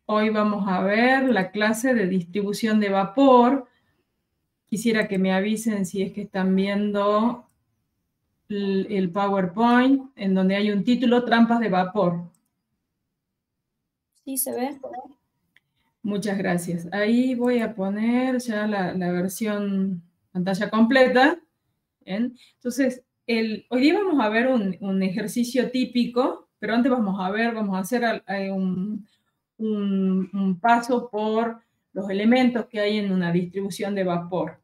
Hoy vamos a ver la clase de distribución de vapor. Quisiera que me avisen si es que están viendo el PowerPoint, en donde hay un título, Trampas de vapor. Sí, se ve. Muchas gracias. Ahí voy a poner ya la versión pantalla completa. ¿Bien? Entonces, hoy día vamos a ver un ejercicio típico, pero antes vamos a hacer un paso por los elementos que hay en una distribución de vapor.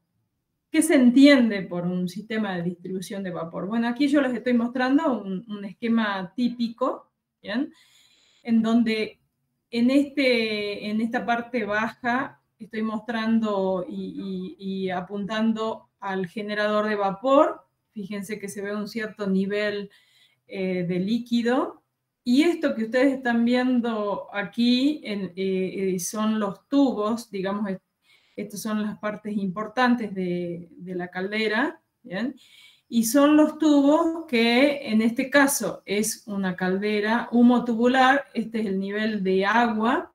¿Qué se entiende por un sistema de distribución de vapor? Bueno, aquí yo les estoy mostrando un esquema típico, ¿bien? En donde en esta parte baja estoy mostrando y apuntando al generador de vapor. Fíjense que se ve un cierto nivel de líquido. Y esto que ustedes están viendo aquí son los tubos, digamos, estas son las partes importantes de la caldera, ¿bien? Y son los tubos que en este caso es una caldera humotubular, este es el nivel de agua,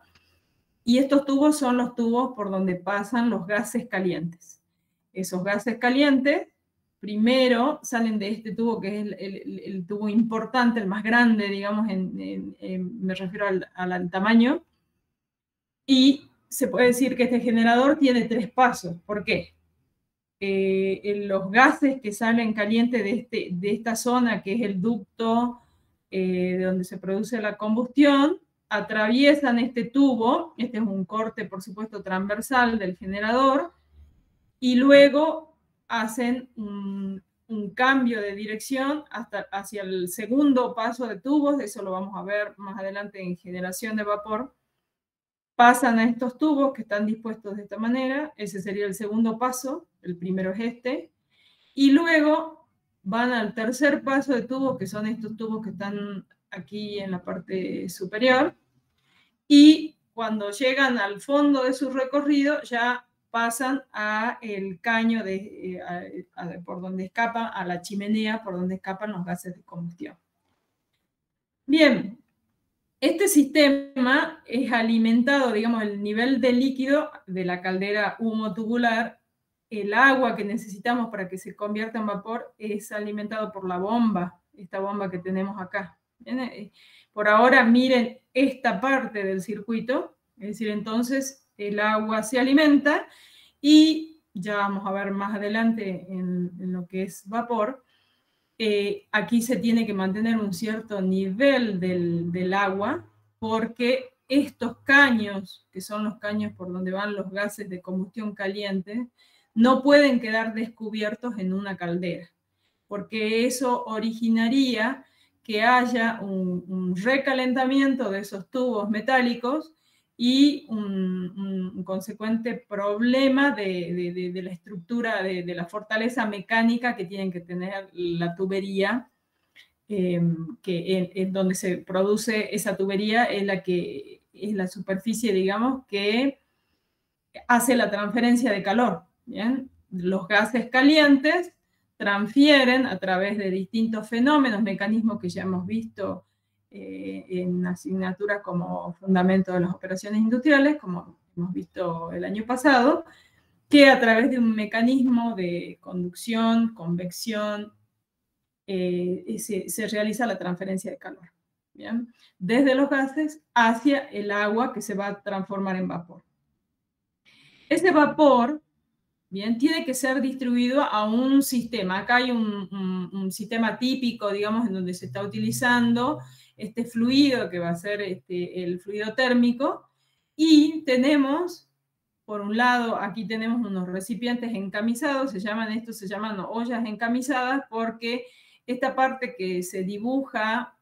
y estos tubos son los tubos por donde pasan los gases calientes. Esos gases calientes primero salen de este tubo que es el tubo importante, el más grande, digamos, me refiero al tamaño, y se puede decir que este generador tiene 3 pasos. ¿Por qué? Los gases que salen calientes de esta zona, que es el ducto de donde se produce la combustión, atraviesan este tubo, este es un corte, por supuesto, transversal del generador, y luego hacen un cambio de dirección hacia el segundo paso de tubos, eso lo vamos a ver más adelante en generación de vapor. Pasan a estos tubos que están dispuestos de esta manera, ese sería el segundo paso, el primero es este, y luego van al tercer paso de tubos, que son estos tubos que están aquí en la parte superior, y cuando llegan al fondo de su recorrido ya pasan a el caño por donde escapan, a la chimenea por donde escapan los gases de combustión. Bien, este sistema es alimentado, digamos, el nivel de líquido de la caldera humotubular, el agua que necesitamos para que se convierta en vapor es alimentado por la bomba, esta bomba que tenemos acá. ¿Bien? Por ahora miren esta parte del circuito, es decir, entonces el agua se alimenta y ya vamos a ver más adelante en lo que es vapor. Aquí se tiene que mantener un cierto nivel del agua porque estos caños, que son los caños por donde van los gases de combustión caliente, no pueden quedar descubiertos en una caldera, porque eso originaría que haya un recalentamiento de esos tubos metálicos y un consecuente problema de la estructura, de la fortaleza mecánica que tienen que tener la tubería, que en donde se produce esa tubería es la superficie, digamos, que hace la transferencia de calor. ¿Bien? Los gases calientes transfieren a través de distintos fenómenos, mecanismos que ya hemos visto en asignaturas como Fundamento de las Operaciones Industriales, como hemos visto el año pasado, que a través de un mecanismo de conducción, convección, se realiza la transferencia de calor. ¿Bien? Desde los gases hacia el agua que se va a transformar en vapor. Ese vapor, bien, tiene que ser distribuido a un sistema. Acá hay un sistema típico, digamos, en donde se está utilizando este fluido que va a ser el fluido térmico, y tenemos, por un lado, aquí tenemos unos recipientes encamisados, se llaman ollas encamisadas, porque esta parte que se dibuja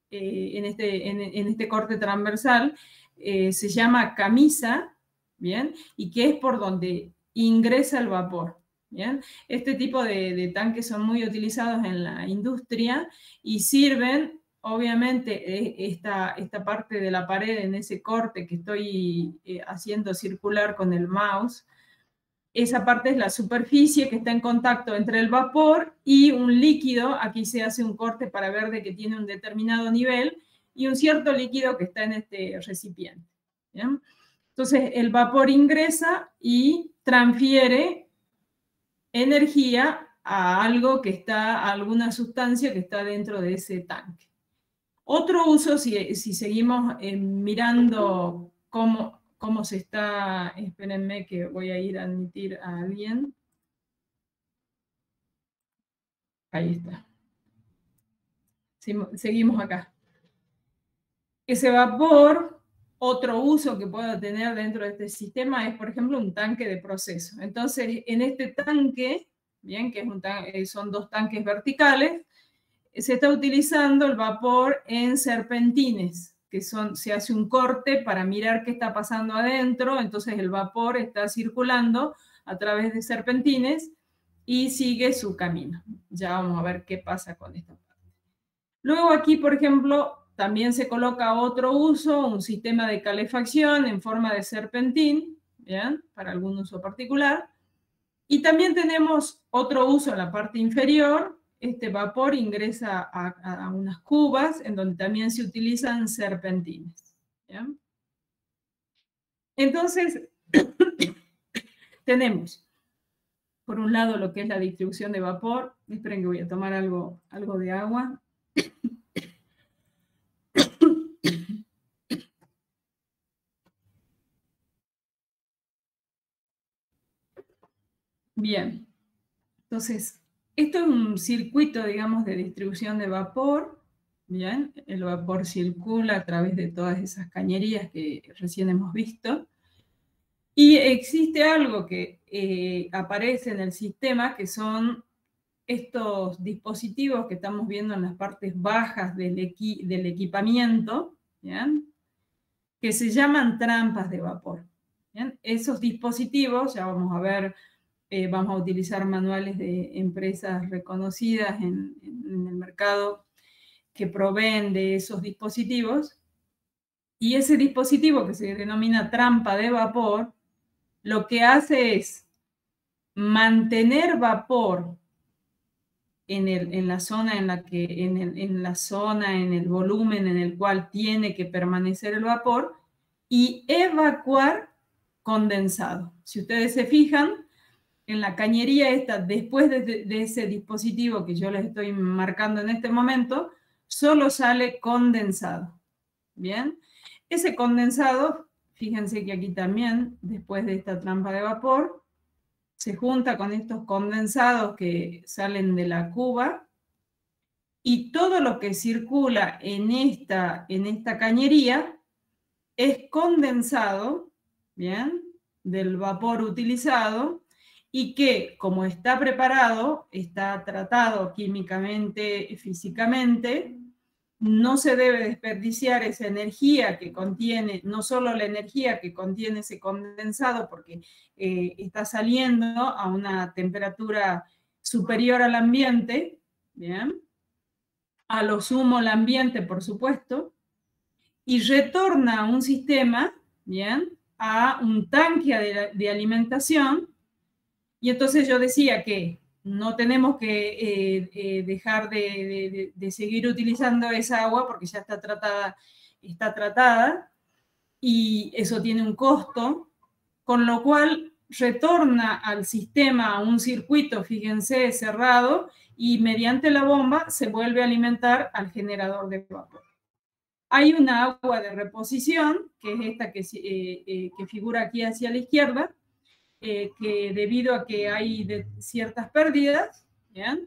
en este corte transversal se llama camisa, ¿bien? Y que es por donde ingresa el vapor. ¿Bien? Este tipo de tanques son muy utilizados en la industria y sirven, obviamente, esta parte de la pared en ese corte que estoy haciendo circular con el mouse. Esa parte es la superficie que está en contacto entre el vapor y un líquido. Aquí se hace un corte para ver de que tiene un determinado nivel y un cierto líquido que está en este recipiente. ¿bien? Entonces, el vapor ingresa y transfiere energía a algo que está, a alguna sustancia que está dentro de ese tanque. Otro uso, si seguimos mirando cómo se está, espérenme que voy a ir a admitir a alguien. Ahí está. Seguimos acá. Ese vapor, otro uso que pueda tener dentro de este sistema es, por ejemplo, un tanque de proceso. Entonces, en este tanque, bien, que es son dos tanques verticales, se está utilizando el vapor en serpentines, que se hace un corte para mirar qué está pasando adentro, entonces el vapor está circulando a través de serpentines y sigue su camino. Ya vamos a ver qué pasa con esto. Luego aquí, por ejemplo, también se coloca otro uso, un sistema de calefacción en forma de serpentín, ¿bien? Para algún uso particular. Y también tenemos otro uso en la parte inferior. Este vapor ingresa a unas cubas en donde también se utilizan serpentines. ¿Bien? Entonces, tenemos, por un lado, lo que es la distribución de vapor. Esperen que voy a tomar algo de agua. Bien, entonces, esto es un circuito, digamos, de distribución de vapor. Bien, el vapor circula a través de todas esas cañerías que recién hemos visto. Y existe algo que aparece en el sistema, que son estos dispositivos que estamos viendo en las partes bajas del equipamiento, ¿bien? Que se llaman trampas de vapor. ¿Bien? Esos dispositivos, ya vamos a ver, vamos a utilizar manuales de empresas reconocidas en el mercado que proveen de esos dispositivos, y ese dispositivo que se denomina trampa de vapor, lo que hace es mantener vapor en la zona en la que, en la zona, en el volumen en el cual tiene que permanecer el vapor, y evacuar condensado. Si ustedes se fijan, en la cañería esta, después de ese dispositivo que yo les estoy marcando en este momento, solo sale condensado. Bien, ese condensado, fíjense que aquí también, después de esta trampa de vapor, se junta con estos condensados que salen de la cuba, y todo lo que circula en esta cañería es condensado, ¿bien?, del vapor utilizado, y que, como está preparado, está tratado químicamente, físicamente, no se debe desperdiciar esa energía que contiene, no solo la energía que contiene ese condensado, porque está saliendo a una temperatura superior al ambiente, ¿bien?, a lo sumo el ambiente, por supuesto, y retorna a un sistema, ¿bien?, a un tanque de alimentación. Y entonces yo decía que no tenemos que dejar de seguir utilizando esa agua porque ya está tratada, y eso tiene un costo, con lo cual retorna al sistema a un circuito, fíjense, cerrado, y mediante la bomba se vuelve a alimentar al generador de vapor. Hay una agua de reposición, que es esta que figura aquí hacia la izquierda, que debido a que hay ciertas pérdidas,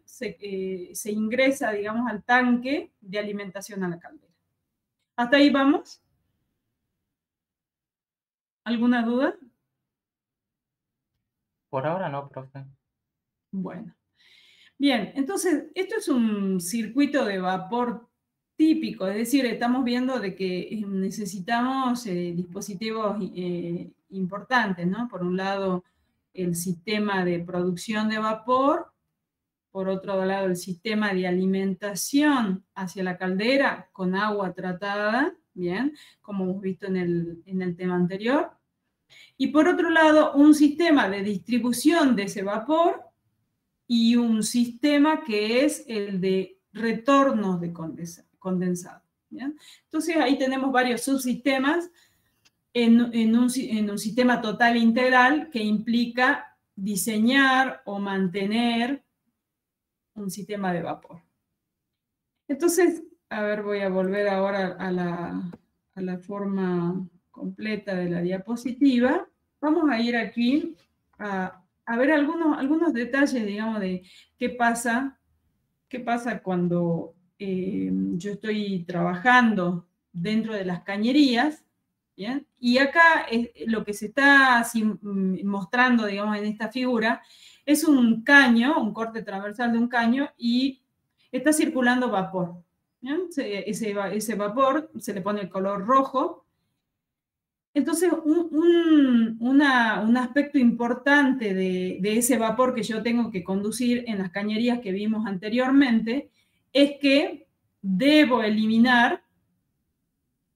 se ingresa, digamos, al tanque de alimentación a la caldera. ¿Hasta ahí vamos? ¿Alguna duda? Por ahora no, profe. Bueno. Bien, entonces, esto es un circuito de vapor típico, es decir, estamos viendo de que necesitamos dispositivos importantes, ¿no? Por un lado, el sistema de producción de vapor, por otro lado, el sistema de alimentación hacia la caldera con agua tratada, bien, como hemos visto en el tema anterior, y por otro lado, un sistema de distribución de ese vapor y un sistema que es el de retornos de condensado. ¿Bien? Entonces ahí tenemos varios subsistemas en un sistema total integral que implica diseñar o mantener un sistema de vapor. Entonces, a ver, voy a volver ahora a la forma completa de la diapositiva. Vamos a ir aquí a ver algunos detalles, digamos, de qué pasa cuando yo estoy trabajando dentro de las cañerías, ¿bien? Y acá lo que se está mostrando, digamos, en esta figura, es un caño, un corte transversal de un caño, y está circulando vapor. ¿Bien? Ese vapor se le pone el color rojo. Entonces, un aspecto importante de ese vapor que yo tengo que conducir en las cañerías que vimos anteriormente es que debo eliminar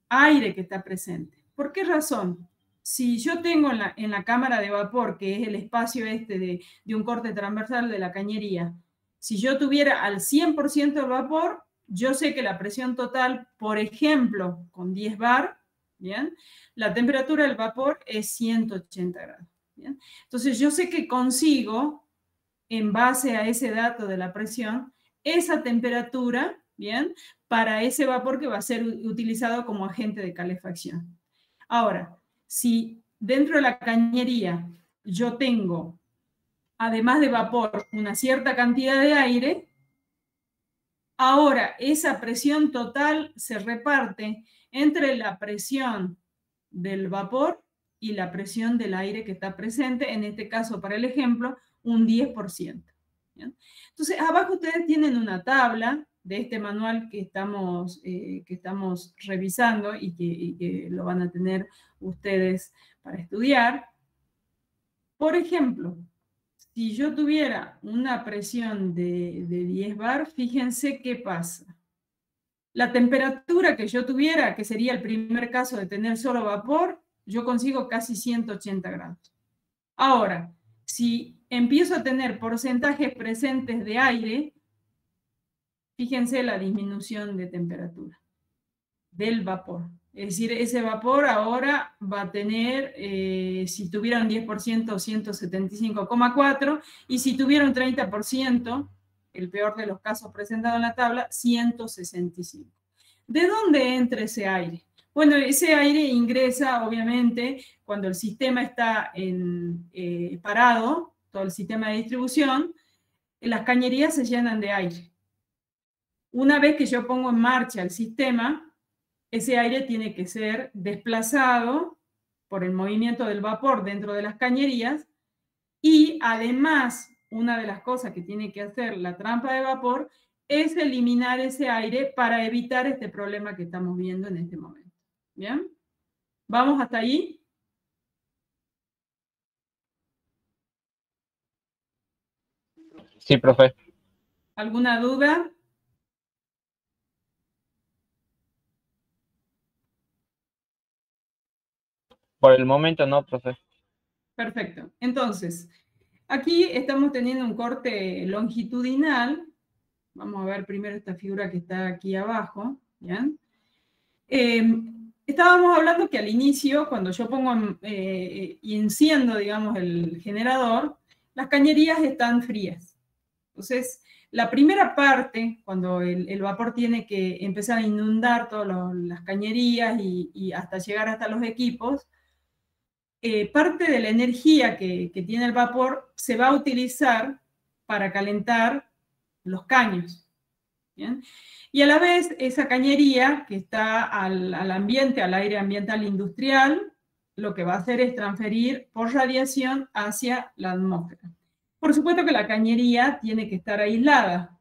aire que está presente. ¿Por qué razón? Si yo tengo en la cámara de vapor, que es el espacio este de un corte transversal de la cañería, si yo tuviera al 100% el vapor, yo sé que la presión total, por ejemplo, con 10 bar, ¿bien? La temperatura del vapor es 180 grados. ¿Bien? Entonces yo sé que consigo, en base a ese dato de la presión, esa temperatura, ¿bien? Para ese vapor que va a ser utilizado como agente de calefacción. Ahora, si dentro de la cañería yo tengo, además de vapor, una cierta cantidad de aire, ahora esa presión total se reparte entre la presión del vapor y la presión del aire que está presente, en este caso, para el ejemplo, un 10%. ¿Bien? Entonces, abajo ustedes tienen una tabla de este manual que estamos revisando y que lo van a tener ustedes para estudiar. Por ejemplo, si yo tuviera una presión de 10 bar, fíjense qué pasa. La temperatura que yo tuviera, que sería el primer caso de tener solo vapor, yo consigo casi 180 grados. Ahora, si empiezo a tener porcentajes presentes de aire, fíjense la disminución de temperatura del vapor. Es decir, ese vapor ahora va a tener, si tuviera un 10%, 175,4, y si tuviera un 30%, el peor de los casos presentados en la tabla, 165. ¿De dónde entra ese aire? Bueno, ese aire ingresa, obviamente, cuando el sistema está parado, todo el sistema de distribución, las cañerías se llenan de aire. Una vez que yo pongo en marcha el sistema, ese aire tiene que ser desplazado por el movimiento del vapor dentro de las cañerías, y además, una de las cosas que tiene que hacer la trampa de vapor es eliminar ese aire para evitar este problema que estamos viendo en este momento. ¿Bien? ¿Vamos hasta ahí? Sí, profe. ¿Alguna duda? Por el momento no, profe. Perfecto. Entonces, aquí estamos teniendo un corte longitudinal. Vamos a ver primero esta figura que está aquí abajo. ¿Bien? Estábamos hablando que al inicio, cuando yo pongo y enciendo, digamos, el generador, las cañerías están frías. Entonces, la primera parte, cuando el vapor tiene que empezar a inundar todas las cañerías y hasta llegar hasta los equipos, parte de la energía que tiene el vapor se va a utilizar para calentar los caños. ¿Bien? Y a la vez, esa cañería que está al ambiente, al aire ambiental industrial, lo que va a hacer es transferir por radiación hacia la atmósfera. Por supuesto que la cañería tiene que estar aislada.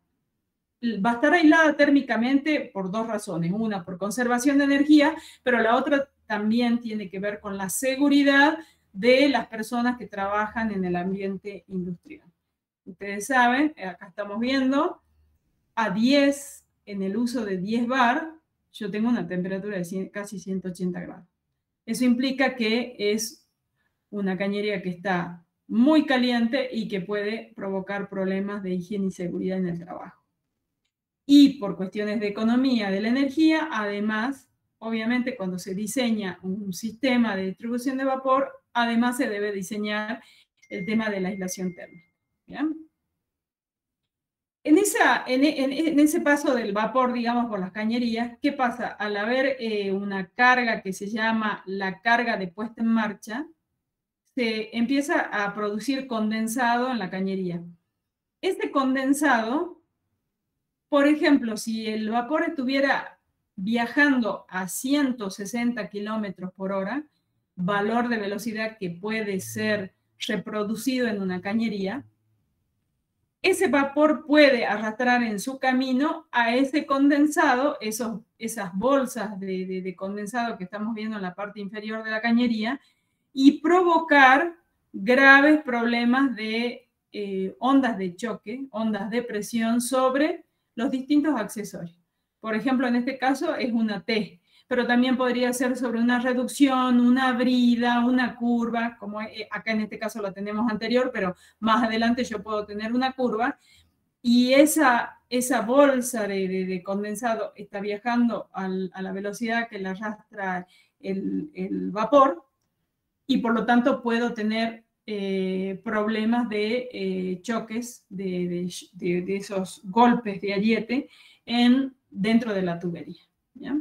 Va a estar aislada térmicamente por dos razones. Una, por conservación de energía, pero la otra también tiene que ver con la seguridad de las personas que trabajan en el ambiente industrial. Ustedes saben, acá estamos viendo, a 10, en el uso de 10 bar, yo tengo una temperatura de casi 180 grados. Eso implica que es una cañería que está muy caliente y que puede provocar problemas de higiene y seguridad en el trabajo. Y por cuestiones de economía de la energía, además, obviamente cuando se diseña un sistema de distribución de vapor, además se debe diseñar el tema de la aislación térmica. ¿Bien? En ese paso del vapor, digamos, por las cañerías, ¿qué pasa? Al haber una carga que se llama la carga de puesta en marcha, se empieza a producir condensado en la cañería. Este condensado, por ejemplo, si el vapor estuviera viajando a 160 kilómetros por hora, valor de velocidad que puede ser reproducido en una cañería, ese vapor puede arrastrar en su camino a ese condensado, esas bolsas de condensado que estamos viendo en la parte inferior de la cañería, y provocar graves problemas de ondas de choque, ondas de presión sobre los distintos accesorios. Por ejemplo, en este caso es una T, pero también podría ser sobre una reducción, una brida, una curva, como acá en este caso la tenemos anterior, pero más adelante yo puedo tener una curva, y esa bolsa de condensado está viajando a la velocidad que la arrastra el vapor, y por lo tanto puedo tener problemas de choques, de esos golpes de ariete dentro de la tubería. ¿Ya?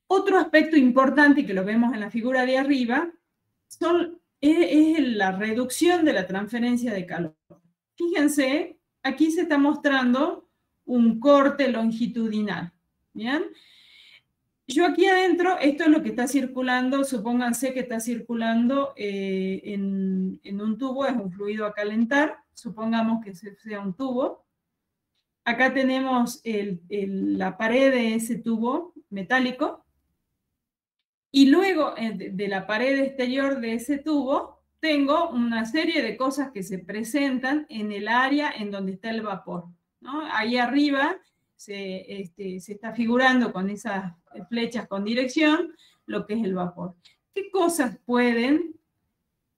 Otro aspecto importante, que lo vemos en la figura de arriba, es la reducción de la transferencia de calor. Fíjense, aquí se está mostrando un corte longitudinal. ¿Bien? Yo aquí adentro, esto es lo que está circulando, supónganse que está circulando en un tubo, es un fluido a calentar, supongamos que sea un tubo. Acá tenemos la pared de ese tubo metálico, y luego de la pared exterior de ese tubo tengo una serie de cosas que se presentan en el área en donde está el vapor, ¿no? Ahí arriba se está figurando con esas flechas con dirección lo que es el vapor. ¿Qué cosas pueden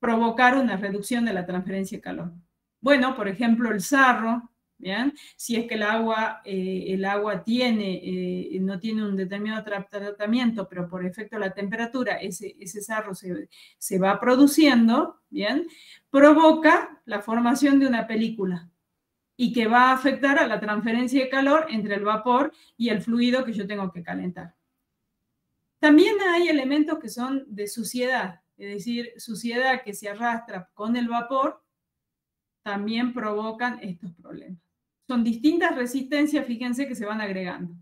provocar una reducción de la transferencia de calor? Bueno, por ejemplo, el sarro. ¿Bien? Si es que el agua no tiene un determinado tratamiento, pero por efecto de la temperatura, ese sarro se va produciendo, ¿bien? Provoca la formación de una película, y que va a afectar a la transferencia de calor entre el vapor y el fluido que yo tengo que calentar. También hay elementos que son de suciedad, es decir, suciedad que se arrastra con el vapor, también provocan estos problemas. Son distintas resistencias, fíjense, que se van agregando.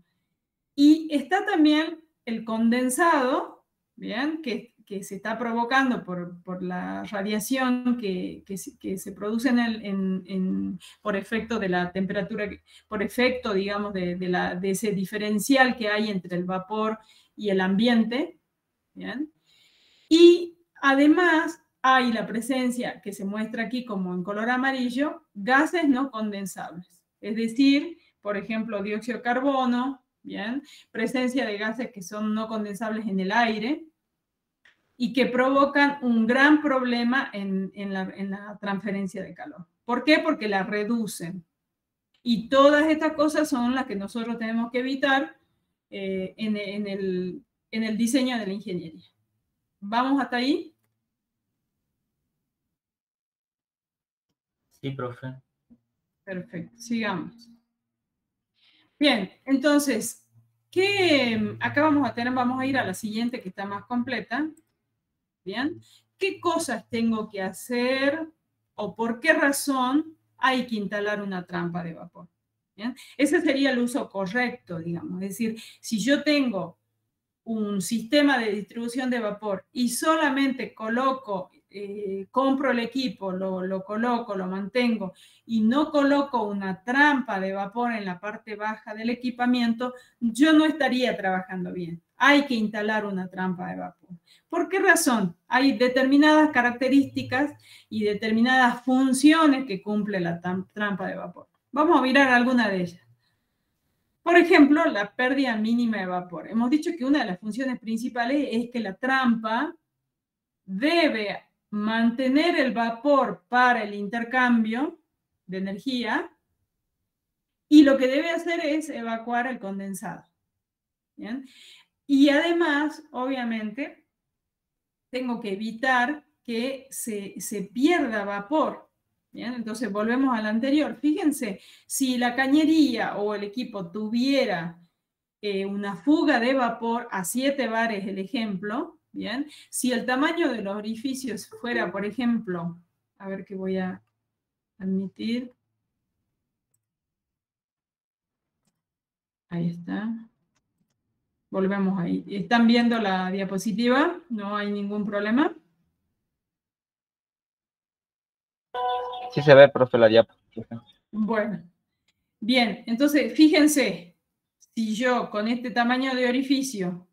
Y está también el condensado, ¿bien? Que se está provocando por la radiación que se produce por efecto de la temperatura, por efecto, digamos, de ese diferencial que hay entre el vapor y el ambiente. ¿Bien? Y además hay la presencia, que se muestra aquí como en color amarillo, gases no condensables. Es decir, por ejemplo, dióxido de carbono, ¿bien? Presencia de gases que son no condensables en el aire y que provocan un gran problema en la transferencia de calor. ¿Por qué? Porque la reducen. Y todas estas cosas son las que nosotros tenemos que evitar en el diseño de la ingeniería. ¿Vamos hasta ahí? Sí, profe. Perfecto, sigamos. Bien, entonces, acá vamos a ir a la siguiente, que está más completa. Bien, ¿qué cosas tengo que hacer o por qué razón hay que instalar una trampa de vapor? Bien, ese sería el uso correcto, digamos. Es decir, si yo tengo un sistema de distribución de vapor y solamente compro el equipo, lo coloco, lo mantengo, y no coloco una trampa de vapor en la parte baja del equipamiento, yo no estaría trabajando bien. Hay que instalar una trampa de vapor. ¿Por qué razón? Hay determinadas características y determinadas funciones que cumple la trampa de vapor. Vamos a mirar alguna de ellas. Por ejemplo, la pérdida mínima de vapor. Hemos dicho que una de las funciones principales es que la trampa debe mantener el vapor para el intercambio de energía, y lo que debe hacer es evacuar el condensado. ¿Bien? Y además, obviamente, tengo que evitar que se pierda vapor. ¿Bien? Entonces, volvemos al anterior. Fíjense, si la cañería o el equipo tuviera una fuga de vapor a 7 bares, el ejemplo, ¿bien? Si el tamaño de los orificios fuera, por ejemplo, a ver qué voy a admitir. Ahí está. Volvemos ahí. ¿Están viendo la diapositiva? ¿No hay ningún problema? Sí se ve, profe, la diapositiva. Bueno, bien, entonces fíjense, si yo con este tamaño de orificio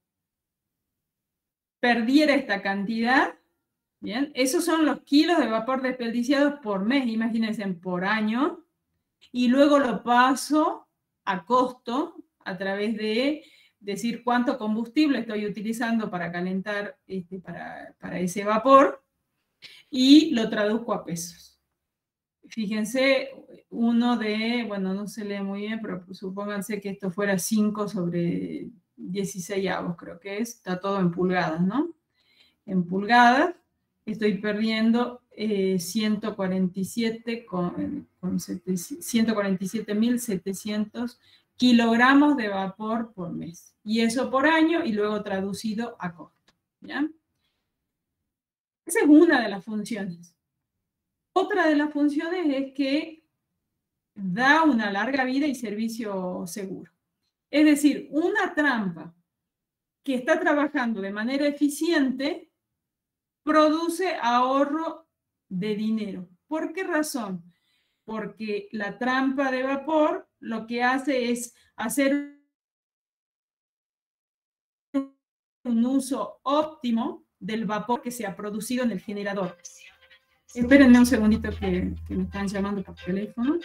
perdiera esta cantidad, bien, esos son los kilos de vapor desperdiciados por mes, imagínense, por año, y luego lo paso a costo a través de decir cuánto combustible estoy utilizando para calentar para ese vapor, y lo traduzco a pesos. Fíjense, uno de, bueno, no se lee muy bien, pero supónganse que esto fuera 5 sobre 16 avos, creo que es, está todo en pulgadas, ¿no? En pulgadas estoy perdiendo 147.700 kilogramos de vapor por mes. Y eso por año y luego traducido a costo. ¿Ya? Esa es una de las funciones. Otra de las funciones es que da una larga vida y servicio seguro. Es decir, una trampa que está trabajando de manera eficiente produce ahorro de dinero. ¿Por qué razón? Porque la trampa de vapor lo que hace es hacer un uso óptimo del vapor que se ha producido en el generador. Espérenme un segundito que me están llamando por teléfono.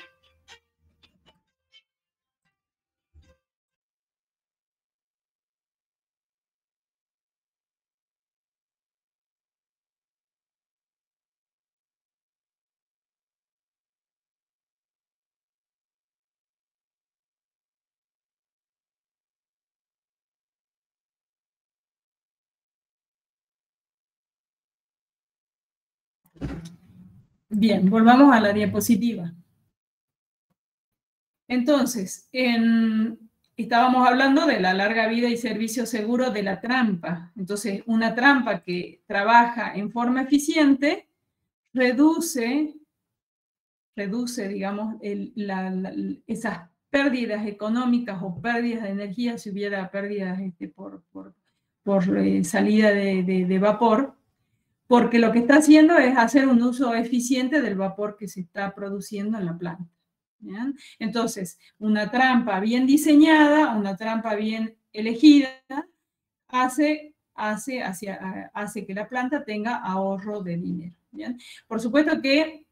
Bien, volvamos a la diapositiva. Entonces, estábamos hablando de la larga vida y servicio seguro de la trampa. Entonces, una trampa que trabaja en forma eficiente reduce digamos, esas pérdidas económicas o pérdidas de energía, si hubiera pérdidas por salida de vapor, porque lo que está haciendo es hacer un uso eficiente del vapor que se está produciendo en la planta. ¿Bien? Entonces, una trampa bien diseñada, una trampa bien elegida, hace que la planta tenga ahorro de dinero. ¿Bien? Por supuesto que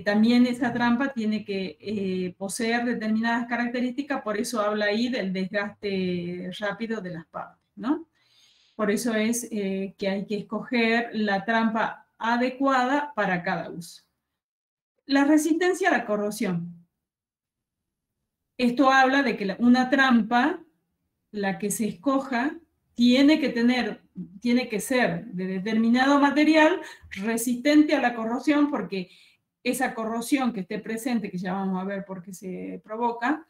también esa trampa tiene que poseer determinadas características, por eso habla ahí del desgaste rápido de las partes, ¿no? Por eso es que hay que escoger la trampa adecuada para cada uso. La resistencia a la corrosión. Esto habla de que una trampa, la que se escoja, tiene que ser de determinado material resistente a la corrosión, porque esa corrosión que esté presente, que ya vamos a ver por qué se provoca,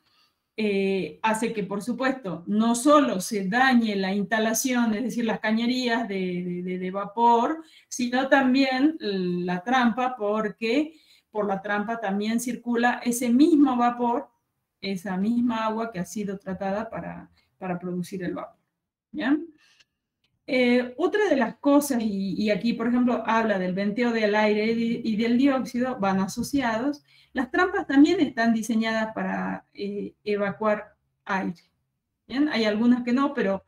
hace que, por supuesto, no solo se dañe la instalación, es decir, las cañerías de vapor, sino también la trampa, porque por la trampa también circula ese mismo vapor, esa misma agua que ha sido tratada para producir el vapor. ¿Ya? Otra de las cosas, y aquí por ejemplo habla del venteo del aire y del dióxido, van asociados, las trampas también están diseñadas para evacuar aire. ¿Bien? Hay algunas que no, pero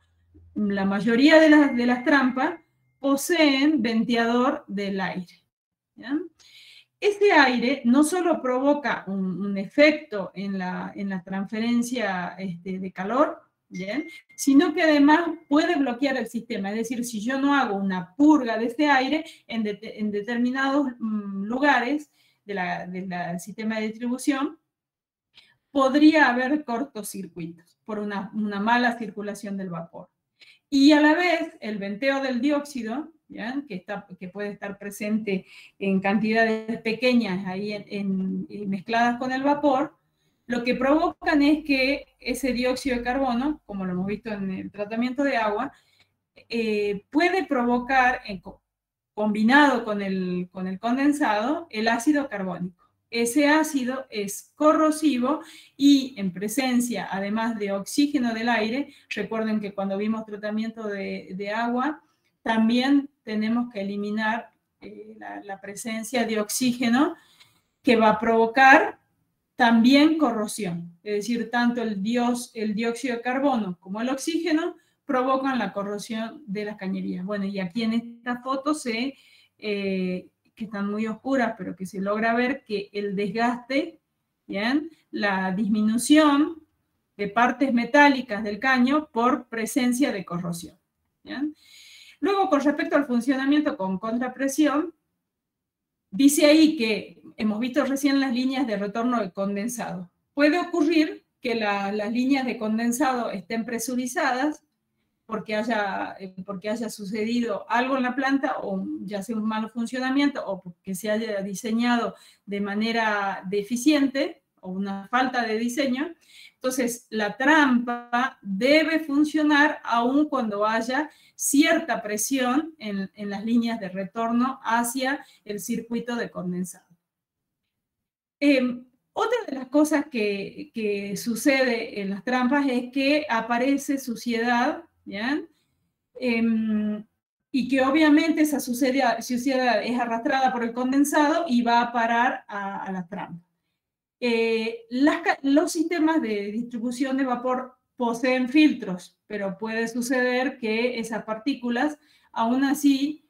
la mayoría de las trampas poseen venteador del aire. ¿Bien? Este aire no solo provoca un efecto en la transferencia de calor, ¿bien? Sino que además puede bloquear el sistema. Es decir, si yo no hago una purga de este aire en determinados lugares del sistema de distribución, podría haber cortocircuitos por una mala circulación del vapor. Y a la vez, el venteo del dióxido, ¿ya? Que puede estar presente en cantidades pequeñas ahí mezcladas con el vapor, lo que provocan es que ese dióxido de carbono, como lo hemos visto en el tratamiento de agua, puede provocar, combinado con el condensado, el ácido carbónico. Ese ácido es corrosivo y en presencia, además de oxígeno del aire, recuerden que cuando vimos tratamiento de agua, también tenemos que eliminar la presencia de oxígeno, que va a provocar también corrosión. Es decir, tanto el dióxido de carbono como el oxígeno provocan la corrosión de las cañerías. Bueno, y aquí en esta foto que están muy oscuras, pero que se logra ver que el desgaste, ¿bien? La disminución de partes metálicas del caño por presencia de corrosión, ¿bien? Luego, con respecto al funcionamiento con contrapresión, dice ahí que hemos visto recién las líneas de retorno de condensado. Puede ocurrir que las líneas de condensado estén presurizadas porque haya sucedido algo en la planta, o ya sea un mal funcionamiento, o porque se haya diseñado de manera deficiente, o una falta de diseño. Entonces, la trampa debe funcionar aun cuando haya cierta presión en las líneas de retorno hacia el circuito de condensado. Otra de las cosas que sucede en las trampas es que aparece suciedad, ¿bien? Y que obviamente esa suciedad es arrastrada por el condensado y va a parar a las trampas. Los sistemas de distribución de vapor poseen filtros, pero puede suceder que esas partículas aún así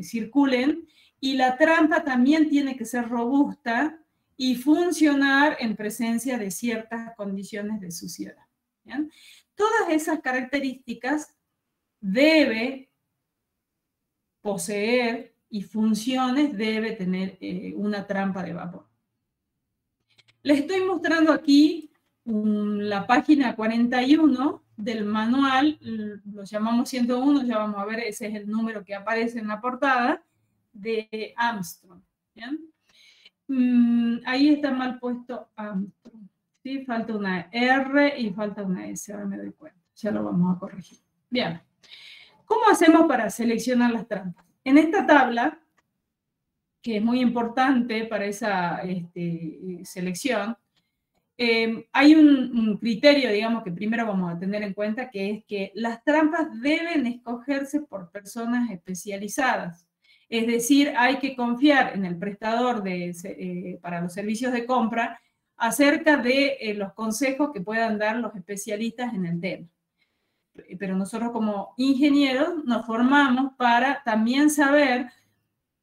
circulen, y la trampa también tiene que ser robusta y funcionar en presencia de ciertas condiciones de suciedad. ¿Bien? Todas esas características debe poseer y funciones debe tener una trampa de vapor. Les estoy mostrando aquí la página 41 del manual, lo llamamos 101, ya vamos a ver, ese es el número que aparece en la portada, de Armstrong. ¿Bien? Ahí está mal puesto Armstrong. ¿Sí? Falta una R y falta una S, ahora me doy cuenta, ya lo vamos a corregir. Bien. ¿Cómo hacemos para seleccionar las trampas? En esta tabla, que es muy importante para esa selección, hay un criterio, digamos, que primero vamos a tener en cuenta, que es que las trampas deben escogerse por personas especializadas. Es decir, hay que confiar en el prestador para los servicios de compra acerca de los consejos que puedan dar los especialistas en el tema. Pero nosotros como ingenieros nos formamos para también saber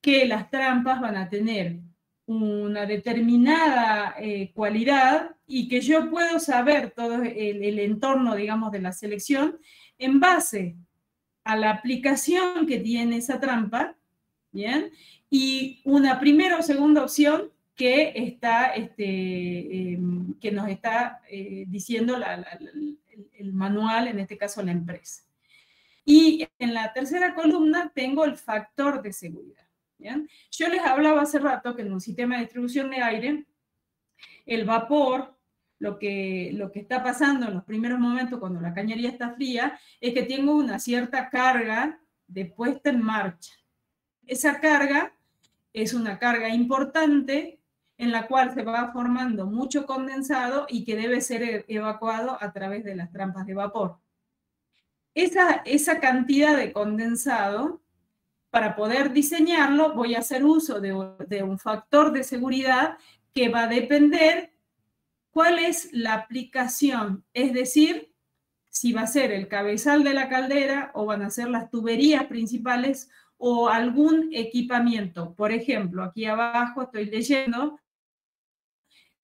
que las trampas van a tener una determinada cualidad, y que yo puedo saber todo el entorno, digamos, de la selección en base a la aplicación que tiene esa trampa, ¿bien? Y una primera o segunda opción que nos está diciendo el manual, en este caso la empresa. Y en la tercera columna tengo el factor de seguridad. ¿Bien? Yo les hablaba hace rato que en un sistema de distribución de aire, el vapor, lo que está pasando en los primeros momentos cuando la cañería está fría, es que tengo una cierta carga de puesta en marcha. Esa carga es una carga importante en la cual se va formando mucho condensado y que debe ser evacuado a través de las trampas de vapor. Esa cantidad de condensado, para poder diseñarlo, voy a hacer uso de un factor de seguridad que va a depender cuál es la aplicación, es decir, si va a ser el cabezal de la caldera o van a ser las tuberías principales o algún equipamiento. Por ejemplo, aquí abajo estoy leyendo,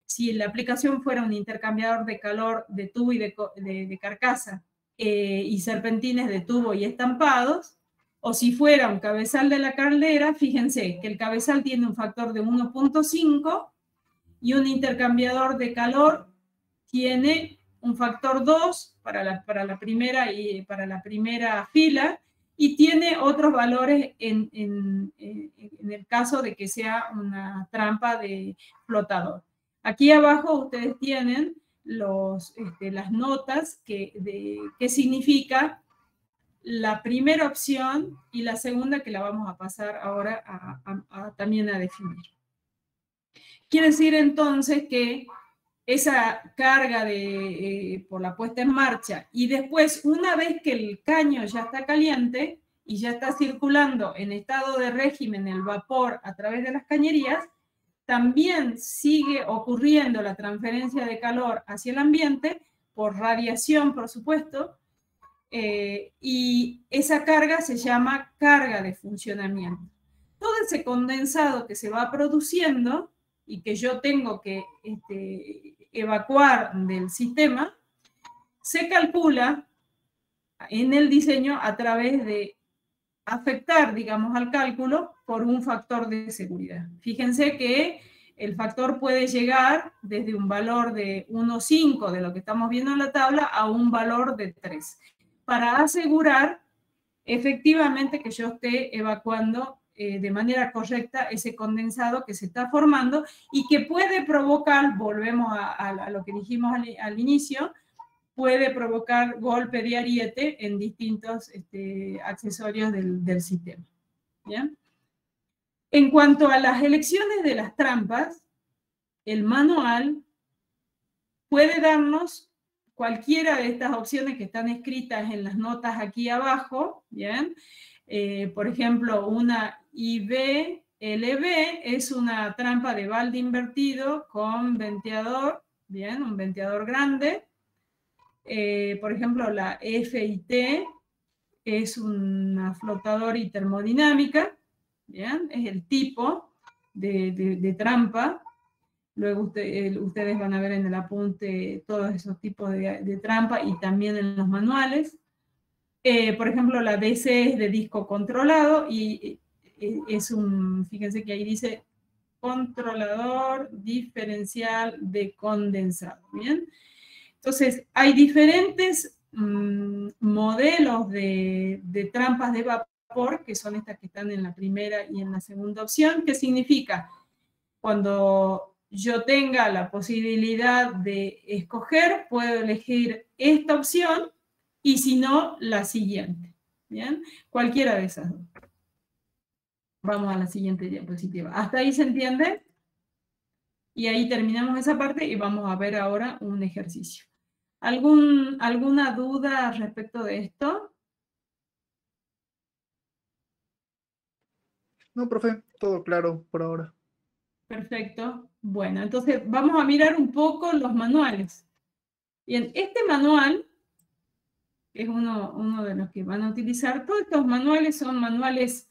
si la aplicación fuera un intercambiador de calor de tubo y de carcasa y serpentines de tubo y estampados, o si fuera un cabezal de la caldera, fíjense que el cabezal tiene un factor de 1.5 y un intercambiador de calor tiene un factor 2 para la primera fila, y tiene otros valores en el caso de que sea una trampa de flotador. Aquí abajo ustedes tienen las notas que significa la primera opción y la segunda, que la vamos a pasar ahora también a definir. Quiere decir entonces que esa carga por la puesta en marcha, y después, una vez que el caño ya está caliente y ya está circulando en estado de régimen el vapor a través de las cañerías, también sigue ocurriendo la transferencia de calor hacia el ambiente por radiación, por supuesto, y esa carga se llama carga de funcionamiento. Todo ese condensado que se va produciendo y que yo tengo que evacuar del sistema, se calcula en el diseño a través de afectar, digamos, al cálculo por un factor de seguridad. Fíjense que el factor puede llegar desde un valor de 1,5 de lo que estamos viendo en la tabla a un valor de 3, para asegurar efectivamente que yo esté evacuando de manera correcta ese condensado que se está formando y que puede provocar, volvemos a lo que dijimos al inicio, puede provocar golpe de ariete en distintos accesorios del sistema. ¿Bien? En cuanto a las elecciones de las trampas, el manual puede darnos cualquiera de estas opciones que están escritas en las notas aquí abajo, ¿bien? Por ejemplo, una IB-LB es una trampa de balde invertido con venteador, ¿bien? Un venteador grande. Por ejemplo, la FIT es una flotadora y termodinámica, ¿bien? Es el tipo de trampa. Luego ustedes van a ver en el apunte todos esos tipos de trampa y también en los manuales. Por ejemplo, la DC es de disco controlado y es fíjense que ahí dice controlador diferencial de condensado, ¿bien? Entonces, hay diferentes modelos de trampas de vapor, que son estas que están en la primera y en la segunda opción, que significa cuando yo tenga la posibilidad de escoger, puedo elegir esta opción y si no, la siguiente. ¿Bien? Cualquiera de esas dos. Vamos a la siguiente diapositiva. ¿Hasta ahí se entiende? Y ahí terminamos esa parte y vamos a ver ahora un ejercicio. ¿Alguna duda respecto de esto? No, profe, todo claro por ahora. Perfecto. Bueno, entonces vamos a mirar un poco los manuales. Bien, este manual es uno de los que van a utilizar. Todos estos manuales son manuales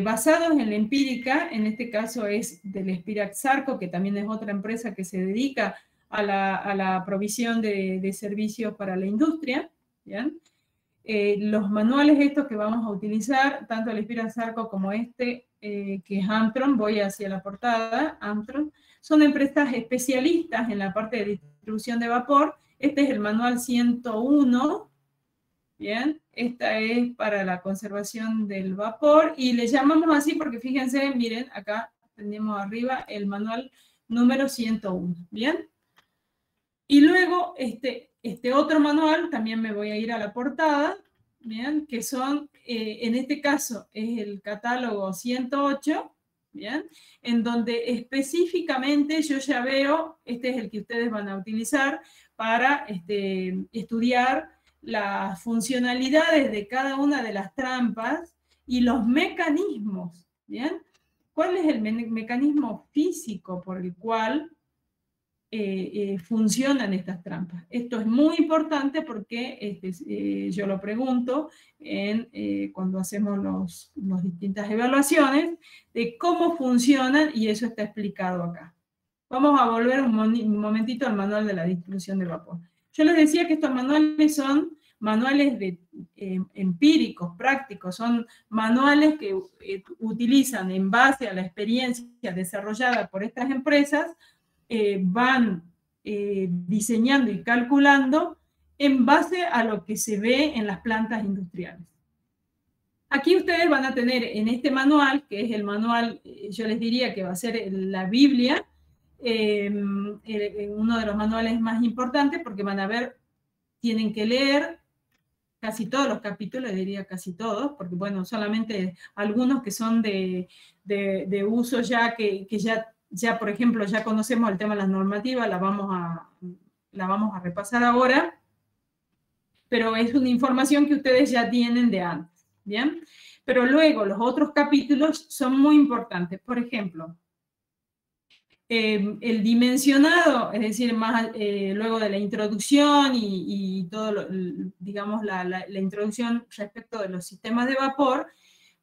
basados en la empírica. En este caso es del Spirax Sarco, que también es otra empresa que se dedica a la provisión de servicios para la industria. ¿Bien? Los manuales estos que vamos a utilizar, tanto el Spirax Sarco como que es Amtron, voy hacia la portada, Amtron, son empresas especialistas en la parte de distribución de vapor. Este es el manual 101, ¿bien? Esta es para la conservación del vapor, y le llamamos así porque fíjense, miren, acá tenemos arriba el manual número 101, ¿bien? Y luego este otro manual, también me voy a ir a la portada, ¿bien? Que son, en este caso, es el catálogo 108, ¿bien? En donde específicamente yo ya veo, este es el que ustedes van a utilizar para estudiar las funcionalidades de cada una de las trampas y los mecanismos, ¿bien? ¿Cuál es el mecanismo físico por el cual funcionan estas trampas? Esto es muy importante porque yo lo pregunto cuando hacemos las distintas evaluaciones de cómo funcionan, y eso está explicado acá. Vamos a volver un momentito al manual de la distribución de vapor. Yo les decía que estos manuales son manuales empíricos, prácticos, son manuales que utilizan en base a la experiencia desarrollada por estas empresas, van diseñando y calculando en base a lo que se ve en las plantas industriales. Aquí ustedes van a tener en este manual, que es el manual, yo les diría que va a ser la Biblia, uno de los manuales más importantes, porque van a ver, tienen que leer casi todos los capítulos, diría casi todos, porque bueno, solamente algunos que son de uso ya, que ya, por ejemplo, ya conocemos el tema de las normativas, la vamos a repasar ahora, pero es una información que ustedes ya tienen de antes, ¿bien? Pero luego los otros capítulos son muy importantes. Por ejemplo, el dimensionado, es decir, más luego de la introducción y todo, digamos, la introducción respecto de los sistemas de vapor,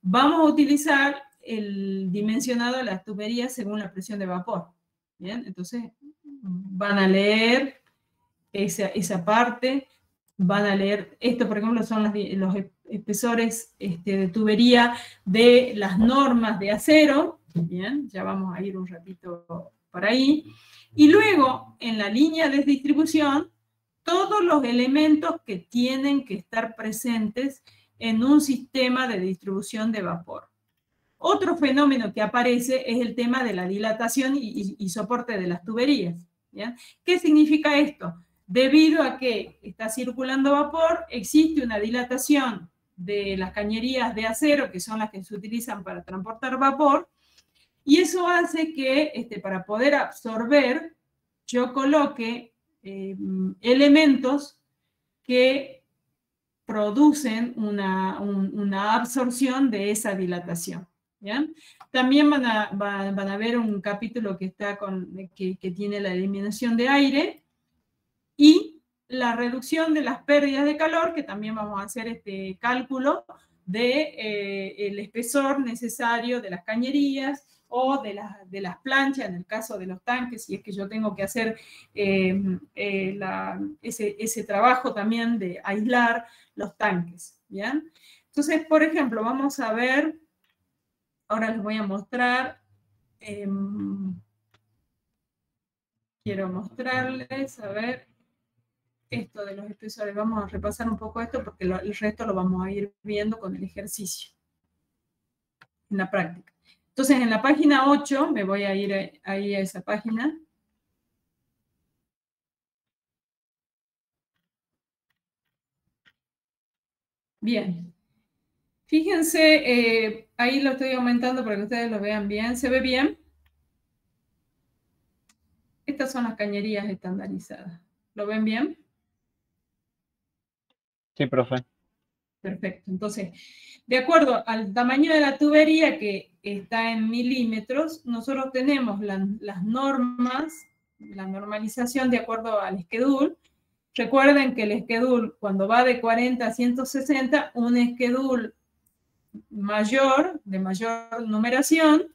vamos a utilizar el dimensionado de las tuberías según la presión de vapor. ¿Bien? Entonces, van a leer esa parte, van a leer, esto por ejemplo son los espesores de tubería de las normas de acero, bien, ya vamos a ir un ratito por ahí, y luego en la línea de distribución, todos los elementos que tienen que estar presentes en un sistema de distribución de vapor. Otro fenómeno que aparece es el tema de la dilatación y soporte de las tuberías. ¿Ya? ¿Qué significa esto? Debido a que está circulando vapor, existe una dilatación de las cañerías de acero, que son las que se utilizan para transportar vapor, y eso hace que para poder absorber, yo coloque elementos que producen una absorción de esa dilatación. ¿Bien? También van a ver un capítulo que, que tiene la eliminación de aire y la reducción de las pérdidas de calor, que también vamos a hacer este cálculo de el espesor necesario de las cañerías o de las planchas, en el caso de los tanques, si es que yo tengo que hacer ese trabajo también de aislar los tanques. ¿Bien? Entonces, por ejemplo, vamos a ver, ahora les voy a mostrar, quiero mostrarles, a ver, esto de los espesores. Vamos a repasar un poco esto porque el resto lo vamos a ir viendo con el ejercicio, en la práctica. Entonces, en la página 8, me voy a ir ahí a esa página. Bien. Fíjense, ahí lo estoy aumentando para que ustedes lo vean bien. ¿Se ve bien? Estas son las cañerías estandarizadas. ¿Lo ven bien? Sí, profe. Perfecto. Entonces, de acuerdo al tamaño de la tubería, que está en milímetros, nosotros tenemos las normas, la normalización de acuerdo al schedule. Recuerden que el schedule, cuando va de 40 a 160, un schedule mayor, de mayor numeración,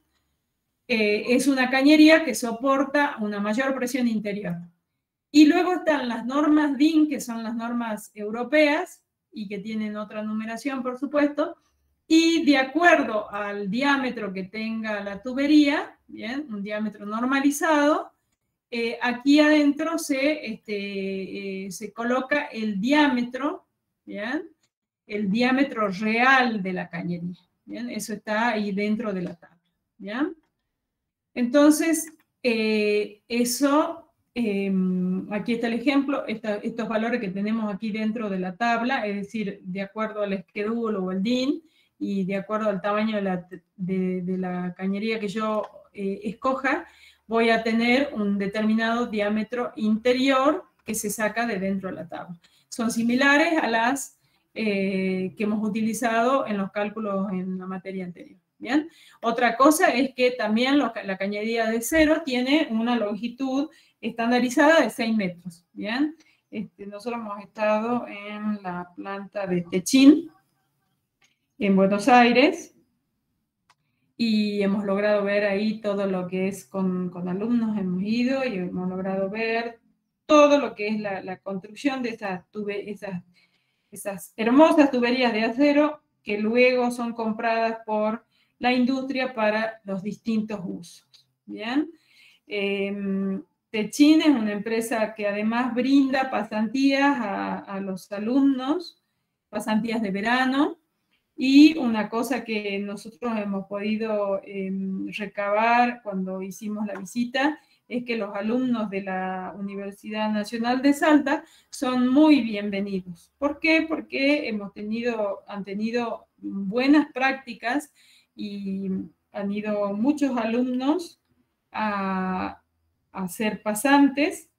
es una cañería que soporta una mayor presión interior. Y luego están las normas DIN, que son las normas europeas, y que tienen otra numeración, por supuesto, y de acuerdo al diámetro que tenga la tubería, bien, un diámetro normalizado, aquí adentro se coloca el diámetro, ¿bien? El diámetro real de la cañería, ¿bien? Eso está ahí dentro de la tabla, ¿bien? Entonces, aquí está el ejemplo, estos valores que tenemos aquí dentro de la tabla, es decir, de acuerdo al schedule o el DIN, y de acuerdo al tamaño de la cañería que yo escoja, voy a tener un determinado diámetro interior que se saca de dentro de la tabla. Son similares a las que hemos utilizado en los cálculos en la materia anterior. ¿Bien? Otra cosa es que también la cañería de acero tiene una longitud estandarizada de 6 metros. ¿Bien? Nosotros hemos estado en la planta de Techín, en Buenos Aires, y hemos logrado ver ahí todo lo que es con alumnos, hemos ido y hemos logrado ver todo lo que es la construcción de esas hermosas tuberías de acero que luego son compradas por la industria para los distintos usos. ¿Bien? Techin es una empresa que además brinda pasantías a los alumnos, pasantías de verano, y una cosa que nosotros hemos podido recabar cuando hicimos la visita es que los alumnos de la Universidad Nacional de Salta son muy bienvenidos. ¿Por qué? Porque han tenido buenas prácticas y han ido muchos alumnos a ser pasantes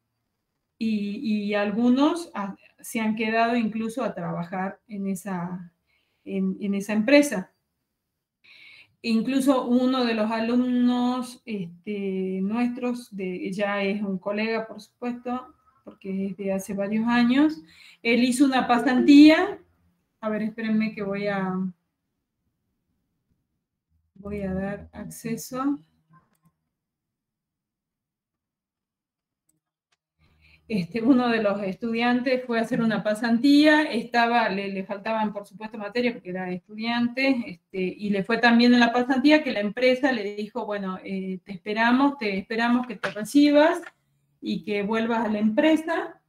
y algunos se han quedado incluso a trabajar en esa empresa. Incluso uno de los alumnos nuestros, ya es un colega, por supuesto, porque es de hace varios años, él hizo una pasantía. A ver, espérenme que voy a dar acceso. Uno de los estudiantes fue a hacer una pasantía, le faltaban por supuesto materias porque era estudiante, y le fue tan bien en la pasantía que la empresa le dijo, bueno, te esperamos que te recibas y que vuelvas a la empresa.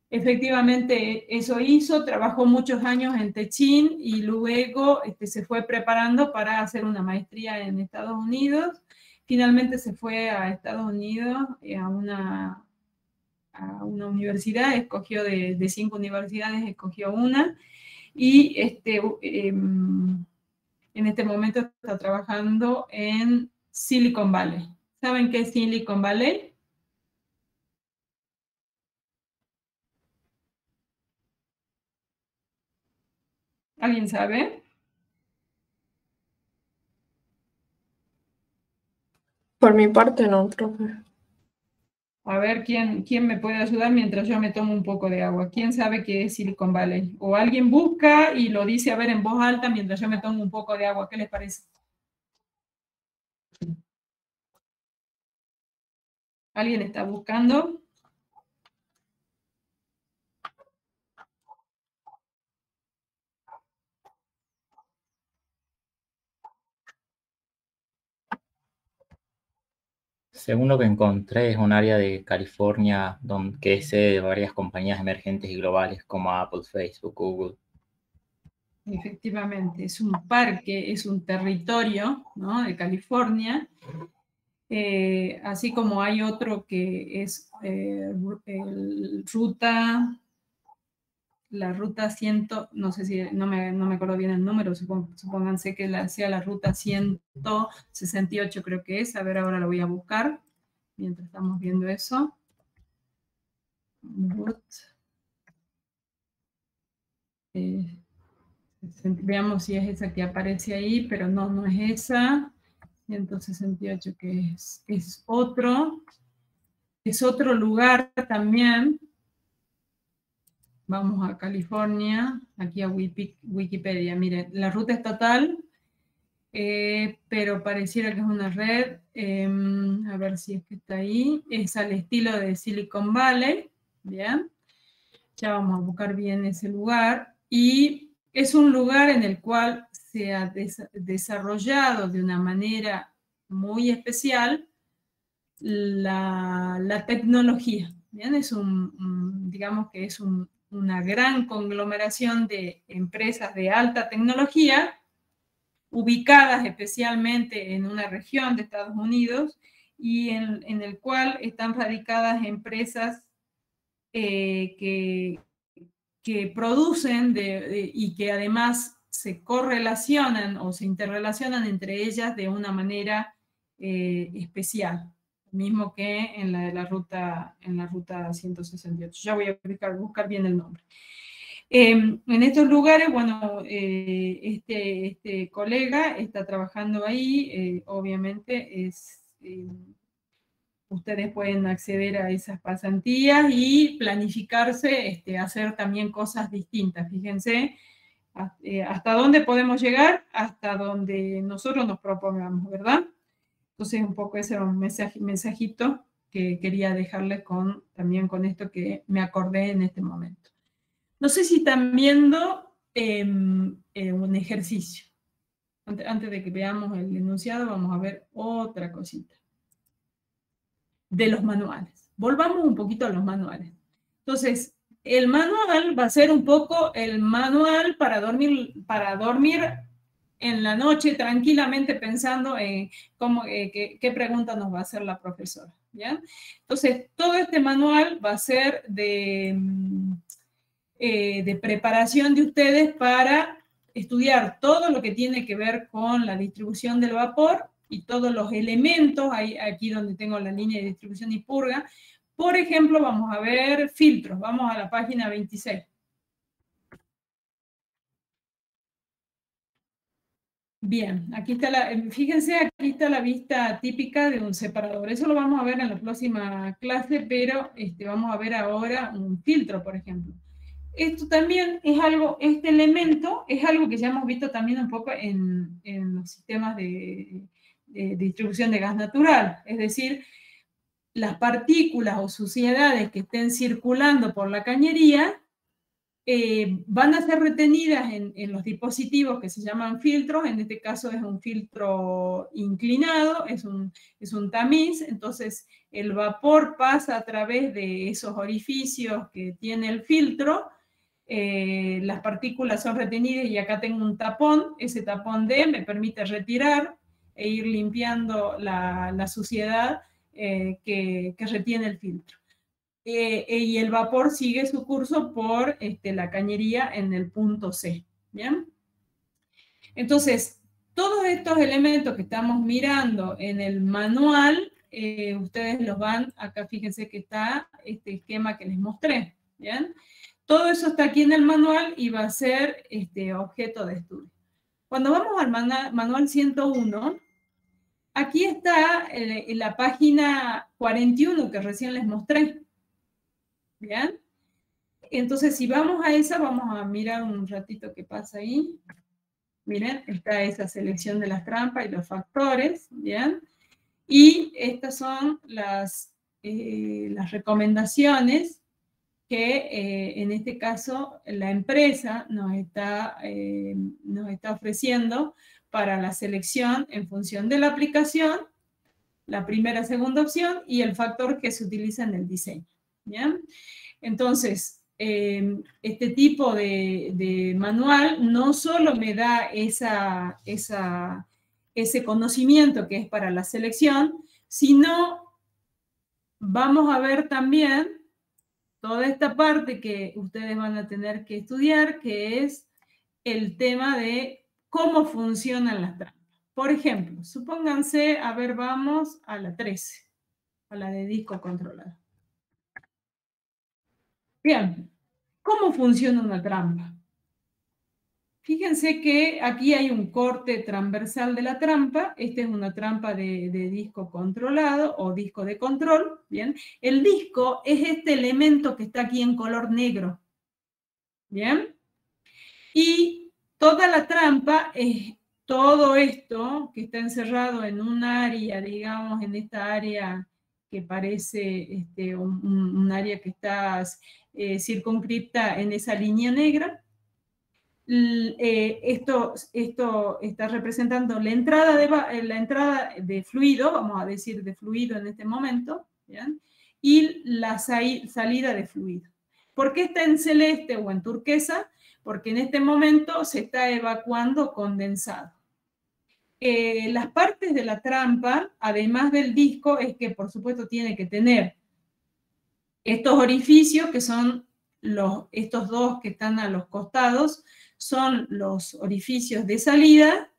Efectivamente eso hizo, trabajó muchos años en Techin y luego se fue preparando para hacer una maestría en Estados Unidos. Finalmente se fue a Estados Unidos a una universidad, escogió de 5 universidades, escogió una, y en este momento está trabajando en Silicon Valley. ¿Saben qué es Silicon Valley? ¿Alguien sabe? Por mi parte no, profe. A ver, ¿quién me puede ayudar mientras yo me tomo un poco de agua? ¿Quién sabe qué es Silicon Valley? O alguien busca y lo dice, a ver, en voz alta mientras yo me tomo un poco de agua. ¿Qué les parece? ¿Alguien está buscando? Según lo que encontré, es un área de California que es sede de varias compañías emergentes y globales como Apple, Facebook, Google. Efectivamente, es un parque, es un territorio, ¿no?, de California, así como hay otro que es la ruta 100, no sé si, no me acuerdo bien el número, supónganse que sea la ruta 168, creo que es. A ver, ahora lo voy a buscar mientras estamos viendo eso. Veamos si es esa que aparece ahí, pero no es esa. 168, que es otro lugar también. Vamos a California, aquí a Wikipedia. Miren, la ruta estatal, pero pareciera que es una red. A ver si es que está ahí. Es al estilo de Silicon Valley. Bien. Ya vamos a buscar bien ese lugar. Y es un lugar en el cual se ha desarrollado de una manera muy especial la tecnología. Bien, digamos que es una gran conglomeración de empresas de alta tecnología ubicadas especialmente en una región de Estados Unidos y en el cual están radicadas empresas que producen y que además se correlacionan o se interrelacionan entre ellas de una manera especial, mismo que en la ruta 168. Ya voy a buscar bien el nombre. En estos lugares, bueno, este colega está trabajando ahí, obviamente ustedes pueden acceder a esas pasantías y planificarse, hacer también cosas distintas. Fíjense, hasta dónde podemos llegar, hasta donde nosotros nos propongamos, ¿verdad? Entonces, un poco ese era un mensajito que quería dejarles también con esto que me acordé en este momento. No sé si están viendo un ejercicio. Antes de que veamos el enunciado, vamos a ver otra cosita de los manuales. volvamos un poquito a los manuales. Entonces, el manual va a ser un poco el manual para dormir en la noche tranquilamente pensando en qué pregunta nos va a hacer la profesora, ¿ya? Entonces, todo este manual va a ser de preparación de ustedes para estudiar todo lo que tiene que ver con la distribución del vapor y todos los elementos, aquí donde tengo la línea de distribución y purga. Por ejemplo, vamos a ver filtros, vamos a la página 26. Bien, aquí está fíjense, aquí está la vista típica de un separador. Eso lo vamos a ver en la próxima clase, pero vamos a ver ahora un filtro, por ejemplo. Esto también es algo, este elemento es algo que ya hemos visto también un poco en los sistemas de distribución de gas natural. Es decir, las partículas o suciedades que estén circulando por la cañería van a ser retenidas en los dispositivos que se llaman filtros. En este caso es un filtro inclinado, es un tamiz. Entonces el vapor pasa a través de esos orificios que tiene el filtro. Las partículas son retenidas y acá tengo un tapón. Ese tapón D me permite retirar e ir limpiando la suciedad que retiene el filtro. Y el vapor sigue su curso por la cañería en el punto C, ¿bien? Entonces, todos estos elementos que estamos mirando en el manual, ustedes los van, acá fíjense que está este esquema que les mostré, ¿bien? Todo eso está aquí en el manual y va a ser objeto de estudio. Cuando vamos al manual 101, aquí está en la página 41 que recién les mostré. ¿Bien? Entonces, si vamos a esa, vamos a mirar un ratito qué pasa ahí. Miren, está esa selección de las trampas y los factores, ¿bien? Y estas son las recomendaciones que en este caso la empresa nos está ofreciendo para la selección en función de la aplicación, la primera, segunda opción y el factor que se utiliza en el diseño. ¿Bien? Entonces, este tipo de manual no solo me da ese conocimiento que es para la selección, sino vamos a ver también toda esta parte que ustedes van a tener que estudiar, que es el tema de cómo funcionan las trampas. Por ejemplo, supónganse, a ver, vamos a la 13, a la de disco controlado. Bien, ¿cómo funciona una trampa? Fíjense que aquí hay un corte transversal de la trampa. Esta es una trampa de disco controlado o disco de control. Bien, el disco es este elemento que está aquí en color negro. Bien, y toda la trampa es todo esto que está encerrado en un área, digamos, en esta área que parece un área que está circunscripta en esa línea negra. Esto está representando la entrada de fluido, vamos a decir de fluido en este momento, ¿bien? Y la salida de fluido. ¿Por qué está en celeste o en turquesa? Porque en este momento se está evacuando condensado. Las partes de la trampa, además del disco, es que por supuesto tiene que tener estos orificios que son estos dos que están a los costados, son los orificios de salida,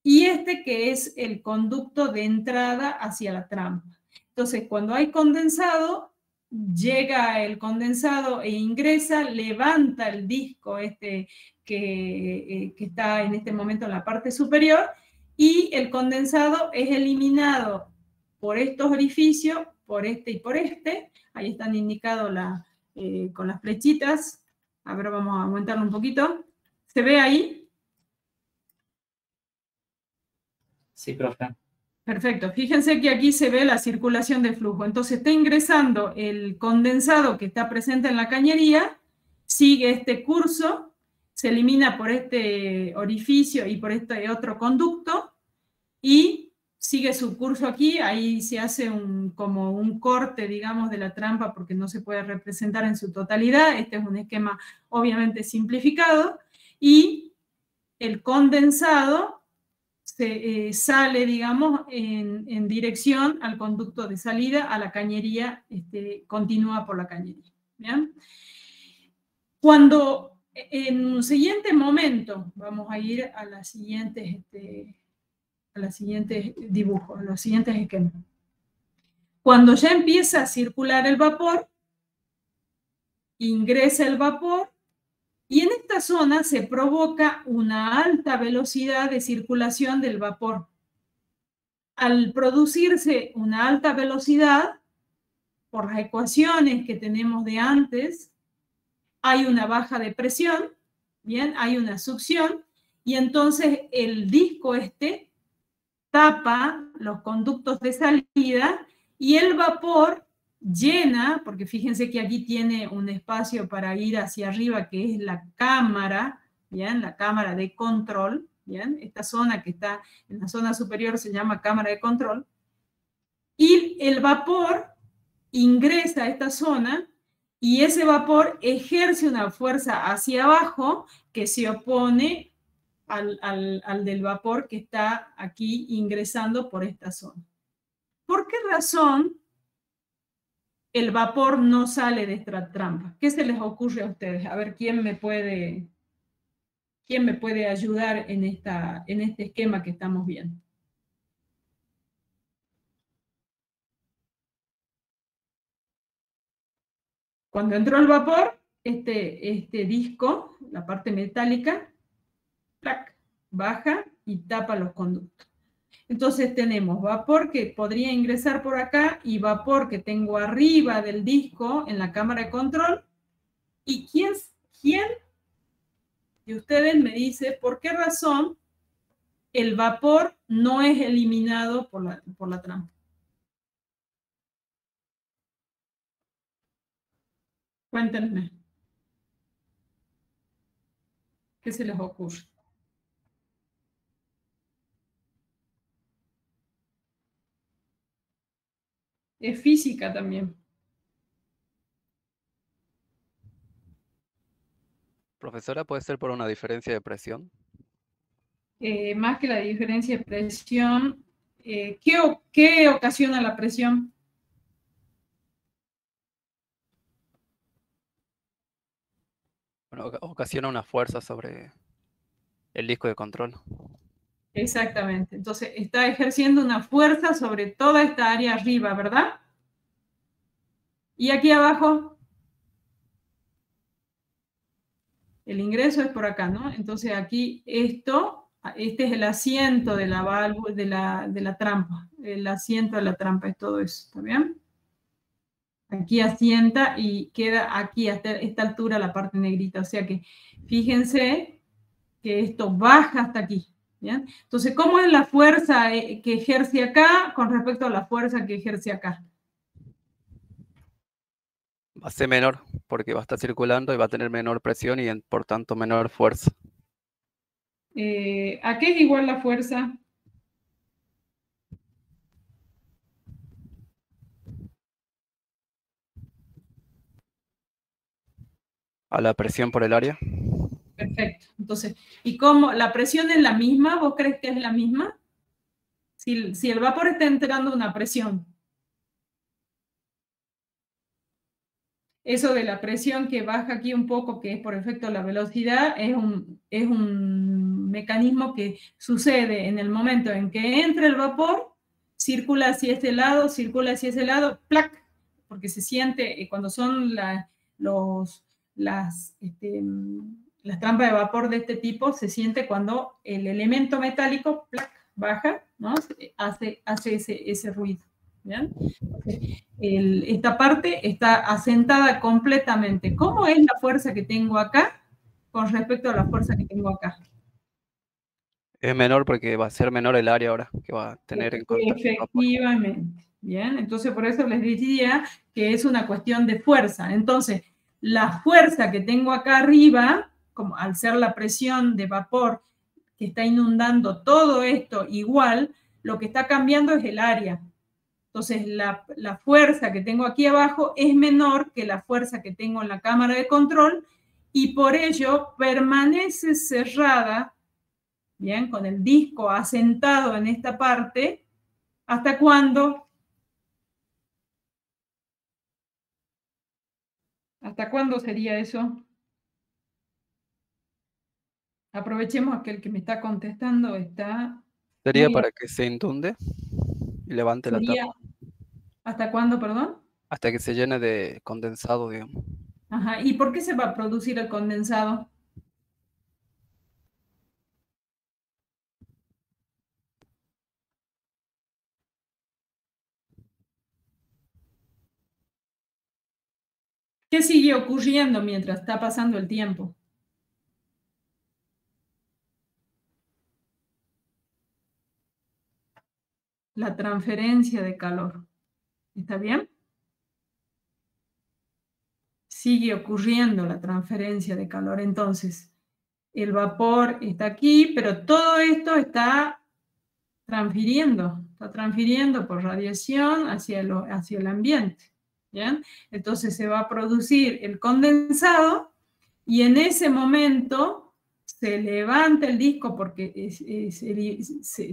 y este que es el conducto de entrada hacia la trampa. Entonces, cuando hay condensado, llega el condensado e ingresa, levanta el disco que está en este momento en la parte superior, y el condensado es eliminado por estos orificios, por este y por este. Ahí están indicados con las flechitas. A ver, vamos a aumentarlo un poquito. ¿Se ve ahí? Sí, profe. Perfecto. Fíjense que aquí se ve la circulación de flujo. Entonces está ingresando el condensado que está presente en la cañería, sigue este curso, se elimina por este orificio y por este otro conducto, y sigue su curso aquí, ahí se hace como un corte, digamos, de la trampa porque no se puede representar en su totalidad. Este es un esquema obviamente simplificado y el condensado sale, digamos, en dirección al conducto de salida a la cañería, continúa por la cañería. ¿Bien? Cuando en un siguiente momento, vamos a ir a las siguientes dibujos, a los siguientes esquemas. Cuando ya empieza a circular el vapor, ingresa el vapor y en esta zona se provoca una alta velocidad de circulación del vapor. Al producirse una alta velocidad, por las ecuaciones que tenemos de antes, hay una baja de presión, bien, hay una succión, y entonces el disco tapa los conductos de salida y el vapor llena, porque fíjense que aquí tiene un espacio para ir hacia arriba que es la cámara, ¿bien? La cámara de control, ¿bien? Esta zona que está en la zona superior se llama cámara de control, y el vapor ingresa a esta zona y ese vapor ejerce una fuerza hacia abajo que se opone al del vapor que está aquí ingresando por esta zona. ¿Por qué razón el vapor no sale de esta trampa? ¿Qué se les ocurre a ustedes? A ver, ¿quién me puede ayudar en este esquema que estamos viendo? Cuando entró el vapor, este disco, la parte metálica, ¡plac!, baja y tapa los conductos. Entonces tenemos vapor que podría ingresar por acá y vapor que tengo arriba del disco en la cámara de control. ¿Y quién de ustedes me dice por qué razón el vapor no es eliminado por la trampa? Cuéntenme. ¿Qué se les ocurre? Es física también. Profesora, ¿puede ser por una diferencia de presión? Más que la diferencia de presión, ¿qué ocasiona la presión? Bueno, ocasiona una fuerza sobre el disco de control. Exactamente. Entonces, está ejerciendo una fuerza sobre toda esta área arriba, ¿verdad? Y aquí abajo, el ingreso es por acá, ¿no? Entonces, aquí este es el asiento de la válvula, de la trampa. El asiento de la trampa es todo eso, ¿está bien? Aquí asienta y queda aquí hasta esta altura la parte negrita. O sea que, fíjense que esto baja hasta aquí. ¿Bien? Entonces, ¿cómo es la fuerza que ejerce acá con respecto a la fuerza que ejerce acá? Va a ser menor, porque va a estar circulando y va a tener menor presión y por tanto menor fuerza. ¿A qué es igual la fuerza? A la presión por el área. Perfecto. Entonces, ¿y cómo? ¿La presión es la misma? ¿Vos crees que es la misma? Si el vapor está entrando una presión. Eso de la presión que baja aquí un poco, que es por efecto de la velocidad, es un mecanismo que sucede en el momento en que entra el vapor, circula hacia ese lado, ¡plac! Porque se siente, cuando son las trampas de vapor de este tipo, se siente cuando el elemento metálico, ¡plac!, baja, ¿no? Hace ese ruido. ¿Bien? Esta parte está asentada completamente. ¿Cómo es la fuerza que tengo acá con respecto a la fuerza que tengo acá? Es menor porque va a ser menor el área ahora que va a tener en contacto. Efectivamente. Bien, entonces por eso les decía que es una cuestión de fuerza. Entonces, la fuerza que tengo acá arriba, como al ser la presión de vapor que está inundando todo esto igual, lo que está cambiando es el área. Entonces, la fuerza que tengo aquí abajo es menor que la fuerza que tengo en la cámara de control y por ello permanece cerrada, bien, con el disco asentado en esta parte. ¿Hasta cuándo? ¿Hasta cuándo sería eso? Aprovechemos a que el que me está contestando está... Sería muy... para que se inunde y levante la Sería... tapa. ¿Hasta cuándo, perdón? Hasta que se llene de condensado, digamos. Ajá. ¿Y por qué se va a producir el condensado? ¿Qué sigue ocurriendo mientras está pasando el tiempo? La transferencia de calor. ¿Está bien? Sigue ocurriendo la transferencia de calor. Entonces, el vapor está aquí, pero todo esto está transfiriendo por radiación hacia el ambiente. ¿Bien? Entonces se va a producir el condensado y en ese momento se levanta el disco porque,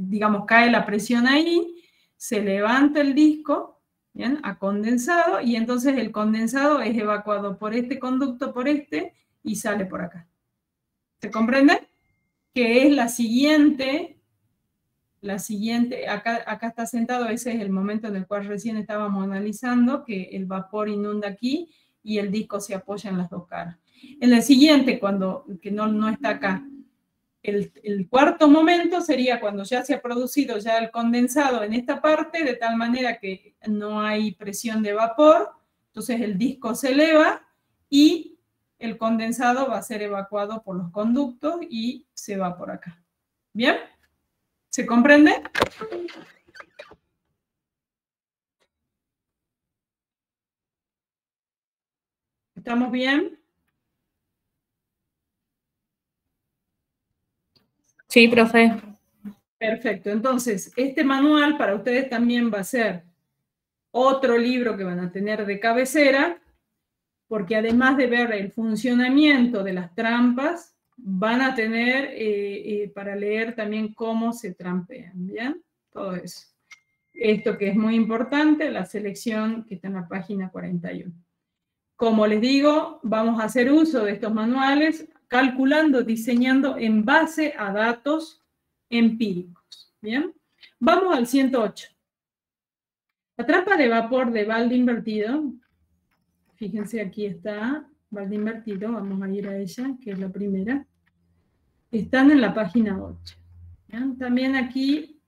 digamos, cae la presión ahí, se levanta el disco, ¿bien? A condensado y entonces el condensado es evacuado por este conducto, por este, y sale por acá. ¿Se comprende? Que es la siguiente, acá está sentado, ese es el momento en el cual recién estábamos analizando, que el vapor inunda aquí y el disco se apoya en las dos caras. En el siguiente, que no está acá, el cuarto momento sería cuando ya se ha producido ya el condensado en esta parte, de tal manera que no hay presión de vapor, entonces el disco se eleva y el condensado va a ser evacuado por los conductos y se va por acá. ¿Bien? ¿Se comprende? ¿Estamos bien? Sí, profe. Perfecto. Entonces, este manual para ustedes también va a ser otro libro que van a tener de cabecera, porque además de ver el funcionamiento de las trampas, van a tener para leer también cómo se trampean, ¿bien? Todo eso. Esto que es muy importante, la selección que está en la página 41. Como les digo, vamos a hacer uso de estos manuales calculando, diseñando en base a datos empíricos. ¿Bien? Vamos al 108. La trampa de vapor de balde invertido, fíjense aquí está, balde invertido, vamos a ir a ella, que es la primera. Están en la página 8. ¿Bien? También aquí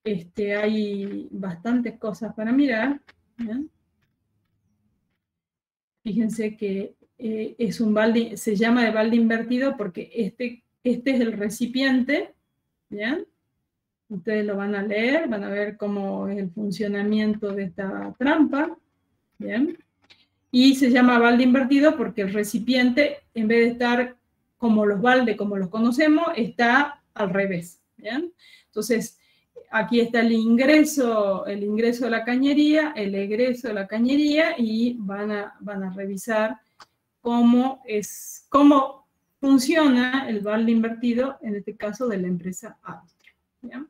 hay bastantes cosas para mirar. ¿Bien? Fíjense que es un balde, se llama de balde invertido porque este es el recipiente, ¿bien? Ustedes lo van a leer, van a ver cómo es el funcionamiento de esta trampa, ¿bien? Y se llama balde invertido porque el recipiente, en vez de estar como los baldes, como los conocemos, está al revés, ¿bien? Entonces, aquí está el ingreso de la cañería, el egreso de la cañería y van a revisar cómo funciona el balde invertido, en este caso de la empresa Alstom. ¿Bien?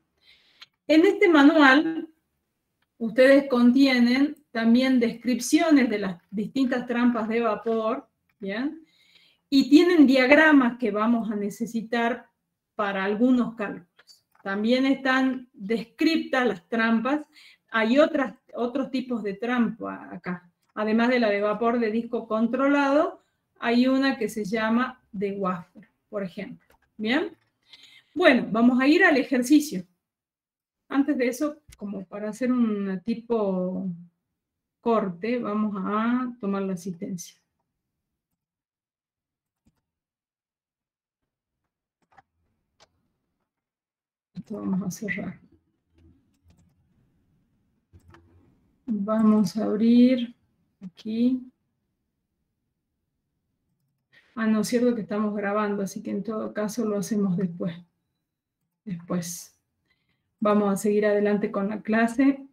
En este manual, ustedes contienen también descripciones de las distintas trampas de vapor, ¿bien? Y tienen diagramas que vamos a necesitar para algunos cálculos. También están descriptas las trampas. Hay otros tipos de trampa acá. Además de la de vapor de disco controlado, hay una que se llama de wafer, por ejemplo. ¿Bien? Bueno, vamos a ir al ejercicio. Antes de eso, como para hacer un tipo corte, vamos a tomar la asistencia. Esto vamos a cerrar. Vamos a abrir aquí. No, es cierto que estamos grabando, así que en todo caso lo hacemos después. Vamos a seguir adelante con la clase.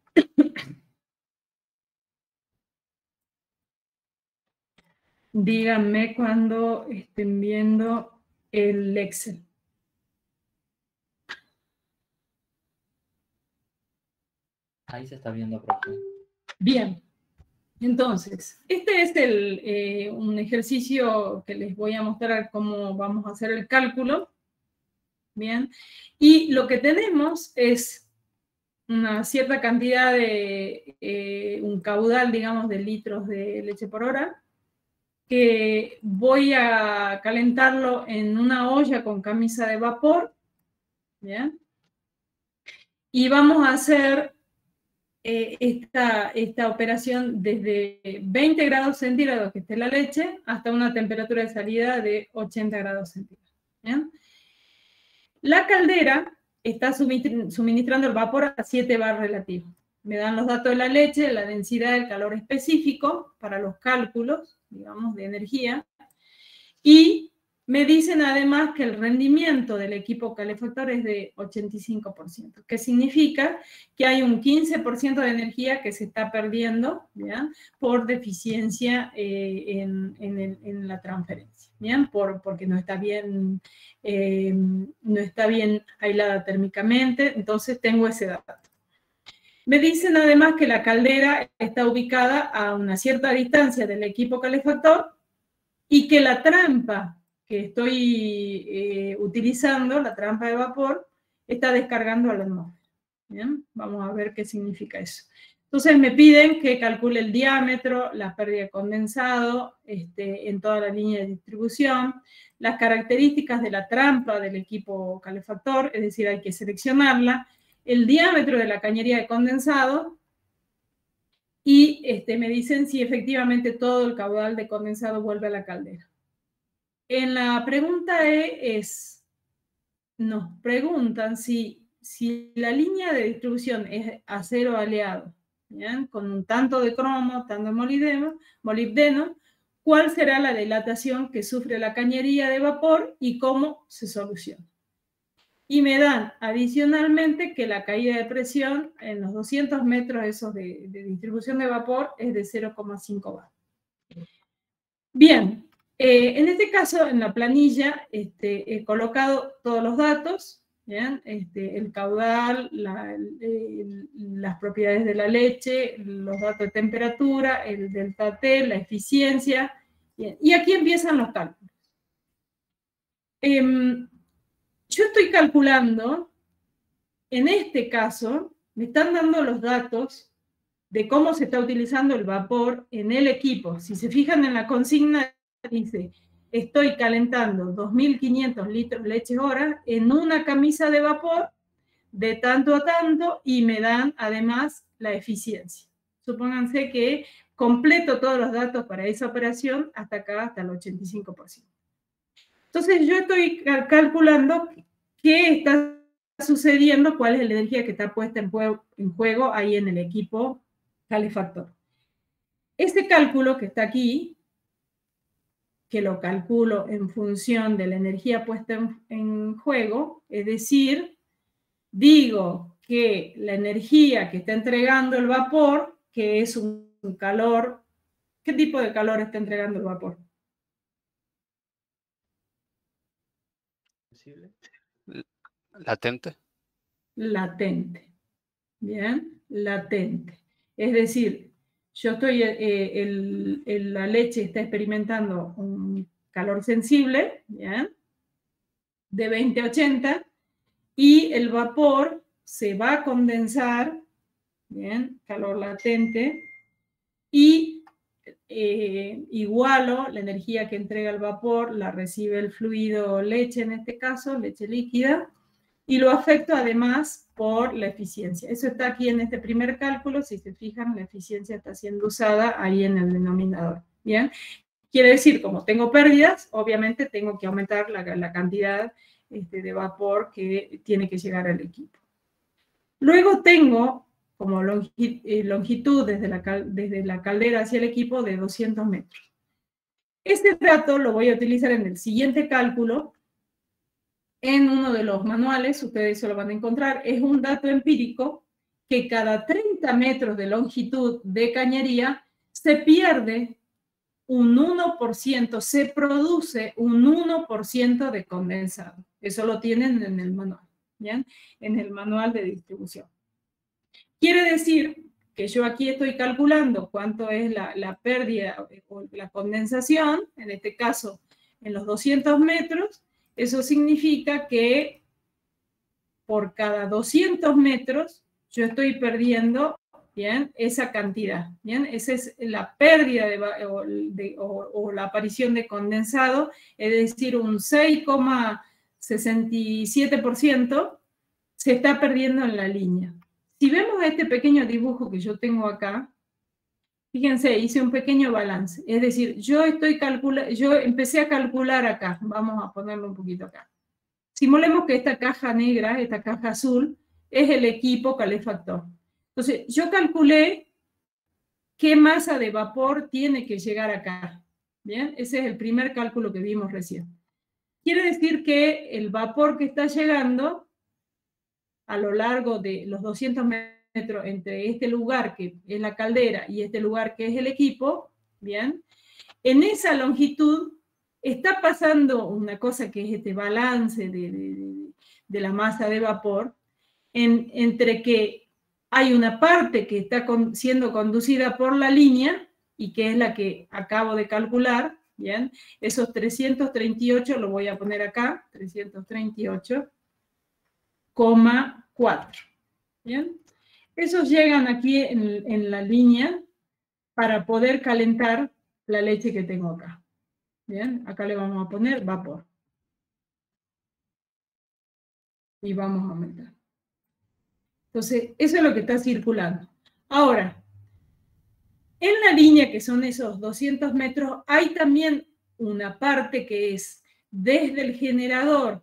Díganme cuando estén viendo el Excel. Ahí se está viendo, profe. Bien. Entonces, este es un ejercicio que les voy a mostrar cómo vamos a hacer el cálculo. Bien. Y lo que tenemos es una cierta cantidad de, un caudal, digamos, de litros de leche por hora, que voy a calentarlo en una olla con camisa de vapor, ¿bien? Y vamos a hacer esta operación desde 20 grados centígrados que esté la leche hasta una temperatura de salida de 80 grados centígrados, ¿bien? La caldera está suministrando el vapor a 7 bar relativo. Me dan los datos de la leche, la densidad del calor específico para los cálculos, digamos, de energía, y me dicen además que el rendimiento del equipo calefactor es de 85%, que significa que hay un 15% de energía que se está perdiendo, ¿ya?, por deficiencia en la transferencia, ¿bien? Porque no está bien aislada térmicamente, entonces tengo ese dato. Me dicen además que la caldera está ubicada a una cierta distancia del equipo calefactor y que la trampa que estoy utilizando, la trampa de vapor, está descargando a la atmósfera. ¿Bien? Vamos a ver qué significa eso. Entonces me piden que calcule el diámetro, la pérdida de condensado en toda la línea de distribución, las características de la trampa del equipo calefactor, es decir, hay que seleccionarla, el diámetro de la cañería de condensado, y me dicen si efectivamente todo el caudal de condensado vuelve a la caldera. En la pregunta E nos preguntan si la línea de distribución es acero aleado, ¿bien?, con un tanto de cromo, tanto de molibdeno, ¿cuál será la dilatación que sufre la cañería de vapor y cómo se soluciona? Y me dan adicionalmente que la caída de presión en los 200 metros esos de distribución de vapor es de 0,5 bar. Bien, en este caso en la planilla he colocado todos los datos, ¿bien? El caudal, las propiedades de la leche, los datos de temperatura, el delta T, la eficiencia, bien. Y aquí empiezan los cálculos. Yo estoy calculando, en este caso, me están dando los datos de cómo se está utilizando el vapor en el equipo. Si se fijan en la consigna, dice, estoy calentando 2.500 litros de leche hora en una camisa de vapor de tanto a tanto, y me dan además la eficiencia. Supónganse que completo todos los datos para esa operación hasta acá, hasta el 85%. Entonces yo estoy calculando qué está sucediendo, cuál es la energía que está puesta en juego ahí en el equipo calefactor. Este cálculo que está aquí, que lo calculo en función de la energía puesta en juego, es decir, digo que la energía que está entregando el vapor, que es un calor, ¿qué tipo de calor está entregando el vapor? Latente. Latente. Bien, latente. Es decir, yo estoy, la leche está experimentando un calor sensible, ¿bien?, de 20 a 80, y el vapor se va a condensar, ¿bien?, calor latente, y igualo la energía que entrega el vapor, la recibe el fluido leche, en este caso, leche líquida, y lo afecto además por la eficiencia. Eso está aquí en este primer cálculo. Si se fijan, la eficiencia está siendo usada ahí en el denominador. ¿Bien? Quiere decir, como tengo pérdidas, obviamente tengo que aumentar la cantidad de vapor que tiene que llegar al equipo. Luego tengo como longitud desde la caldera hacia el equipo de 200 metros. Este dato lo voy a utilizar en el siguiente cálculo, en uno de los manuales, ustedes se lo van a encontrar, es un dato empírico que cada 30 metros de longitud de cañería se pierde un 1%, se produce un 1% de condensado. Eso lo tienen en el manual, ¿bien? En el manual de distribución. Quiere decir que yo aquí estoy calculando cuánto es la pérdida o la condensación, en este caso en los 200 metros, eso significa que por cada 200 metros yo estoy perdiendo, ¿bien?, esa cantidad, ¿bien? Esa es la pérdida o la aparición de condensado, es decir, un 6,67% se está perdiendo en la línea. Si vemos este pequeño dibujo que yo tengo acá, fíjense, hice un pequeño balance, es decir, yo empecé a calcular acá, vamos a ponerlo un poquito acá. Simulemos que esta caja negra, esta caja azul, es el equipo calefactor. Entonces, yo calculé qué masa de vapor tiene que llegar acá. ¿Bien? Ese es el primer cálculo que vimos recién. Quiere decir que el vapor que está llegando a lo largo de los 200 metros entre este lugar que es la caldera y este lugar que es el equipo, ¿bien?, en esa longitud está pasando una cosa que es este balance de la masa de vapor, entre que hay una parte que está siendo conducida por la línea y que es la que acabo de calcular, ¿bien? Esos 338 lo voy a poner acá, 338,4, ¿bien? Esos llegan aquí en la línea para poder calentar la leche que tengo acá. Bien, acá le vamos a poner vapor. Y vamos a aumentar. Entonces, eso es lo que está circulando. Ahora, en la línea que son esos 200 metros, hay también una parte que es desde el generador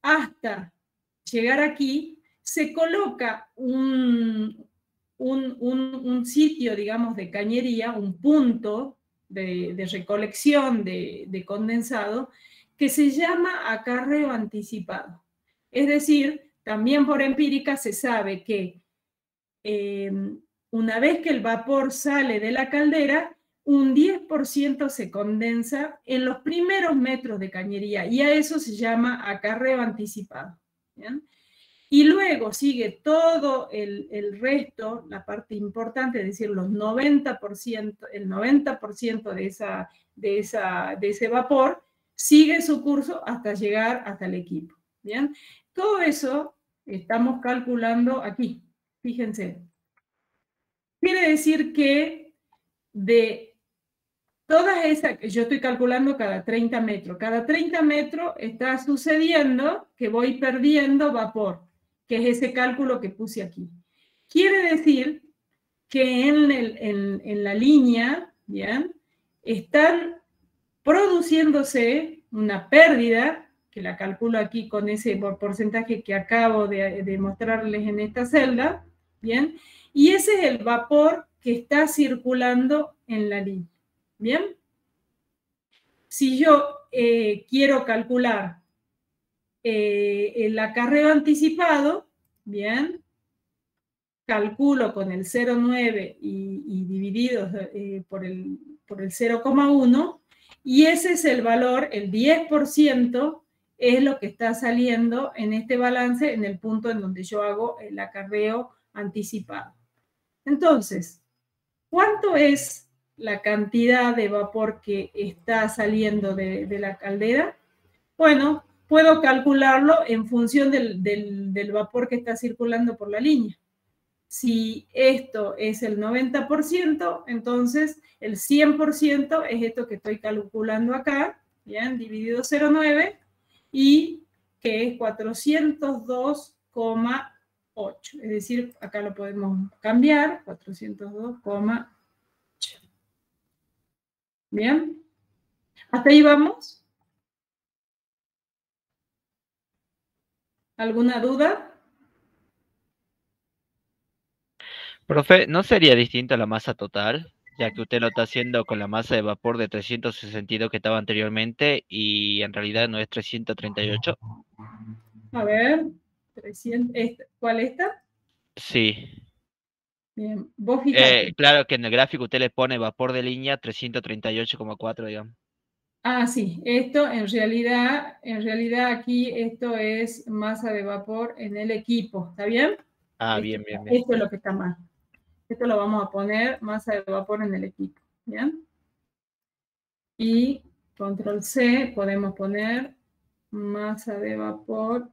hasta llegar aquí, se coloca un sitio, digamos, de cañería, un punto de recolección de condensado, que se llama acarreo anticipado. Es decir, también por empírica se sabe que una vez que el vapor sale de la caldera, un 10% se condensa en los primeros metros de cañería, y a eso se llama acarreo anticipado. ¿Bien? Y luego sigue todo el resto, la parte importante, es decir, los 90%, el 90% de ese vapor, sigue su curso hasta llegar hasta el equipo. ¿Bien? Todo eso estamos calculando aquí, fíjense. Quiere decir que de todas esas, yo estoy calculando cada 30 metros está sucediendo que voy perdiendo vapor, que es ese cálculo que puse aquí. Quiere decir que en la línea, ¿bien?, están produciéndose una pérdida, que la calculo aquí con ese porcentaje que acabo de mostrarles en esta celda, ¿bien?, y ese es el vapor que está circulando en la línea. ¿Bien? Si yo quiero calcular el acarreo anticipado, ¿bien?, calculo con el 0,9 y dividido por el 0,1, y ese es el valor, el 10% es lo que está saliendo en este balance en el punto en donde yo hago el acarreo anticipado. Entonces, ¿cuánto es la cantidad de vapor que está saliendo de la caldera? Bueno, puedo calcularlo en función del vapor que está circulando por la línea. Si esto es el 90%, entonces el 100% es esto que estoy calculando acá, ¿bien?, dividido 0,9, y que es 402,8. Es decir, acá lo podemos cambiar, 402,8. ¿Bien? ¿Hasta ahí vamos? ¿Alguna duda? Profe, ¿no sería distinta la masa total? ya que usted lo está haciendo con la masa de vapor de 362 que estaba anteriormente y en realidad no es 338. A ver, 300, ¿cuál esta? Sí. Bien, vos fíjate. Claro que en el gráfico usted le pone vapor de línea 338,4, digamos. Ah, sí, esto en realidad aquí esto es masa de vapor en el equipo, ¿está bien? Ah, Esto, bien, bien, bien. esto es lo que está mal. Esto lo vamos a poner masa de vapor en el equipo, ¿bien? Y control C podemos poner masa de vapor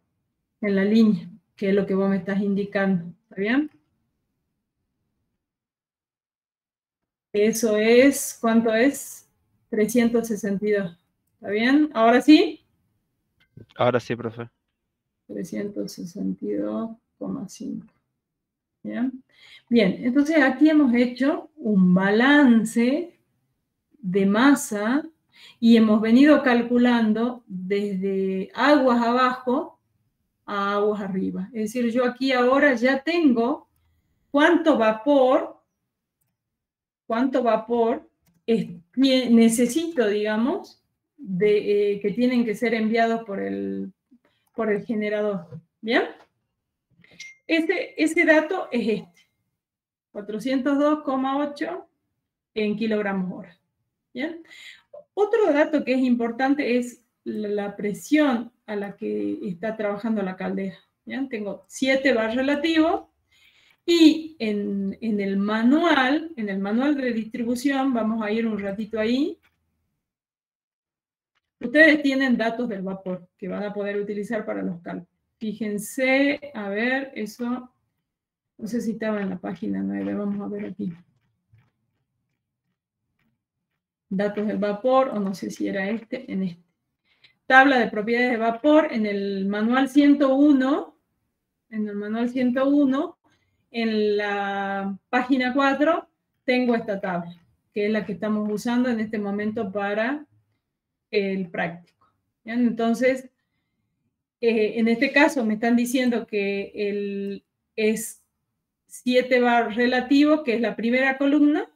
en la línea, que es lo que vos me estás indicando, ¿está bien? Eso es, ¿cuánto es? 362, ¿está bien? ¿Ahora sí? Ahora sí, profe. 362,5. ¿Bien? Bien, entonces aquí hemos hecho un balance de masa y hemos venido calculando desde aguas abajo a aguas arriba. Es decir, yo aquí ahora ya tengo cuánto vapor necesito, digamos, que tienen que ser enviados por el generador. ¿Bien? Ese dato es este, 402,8 en kilogramos hora. ¿Bien? Otro dato que es importante es la presión a la que está trabajando la caldera. ¿Bien? Tengo 7 bar relativos y en el manual de distribución, vamos a ir un ratito ahí, ustedes tienen datos del vapor que van a poder utilizar para los cálculos. Fíjense, a ver, eso, no sé si estaba en la página 9, vamos a ver aquí. Datos del vapor, o no sé si era en este. Tabla de propiedades de vapor, en el manual 101, en la página 4, tengo esta tabla, que es la que estamos usando en este momento para el práctico. ¿Bien? Entonces, en este caso me están diciendo que es 7 bar relativo, que es la primera columna,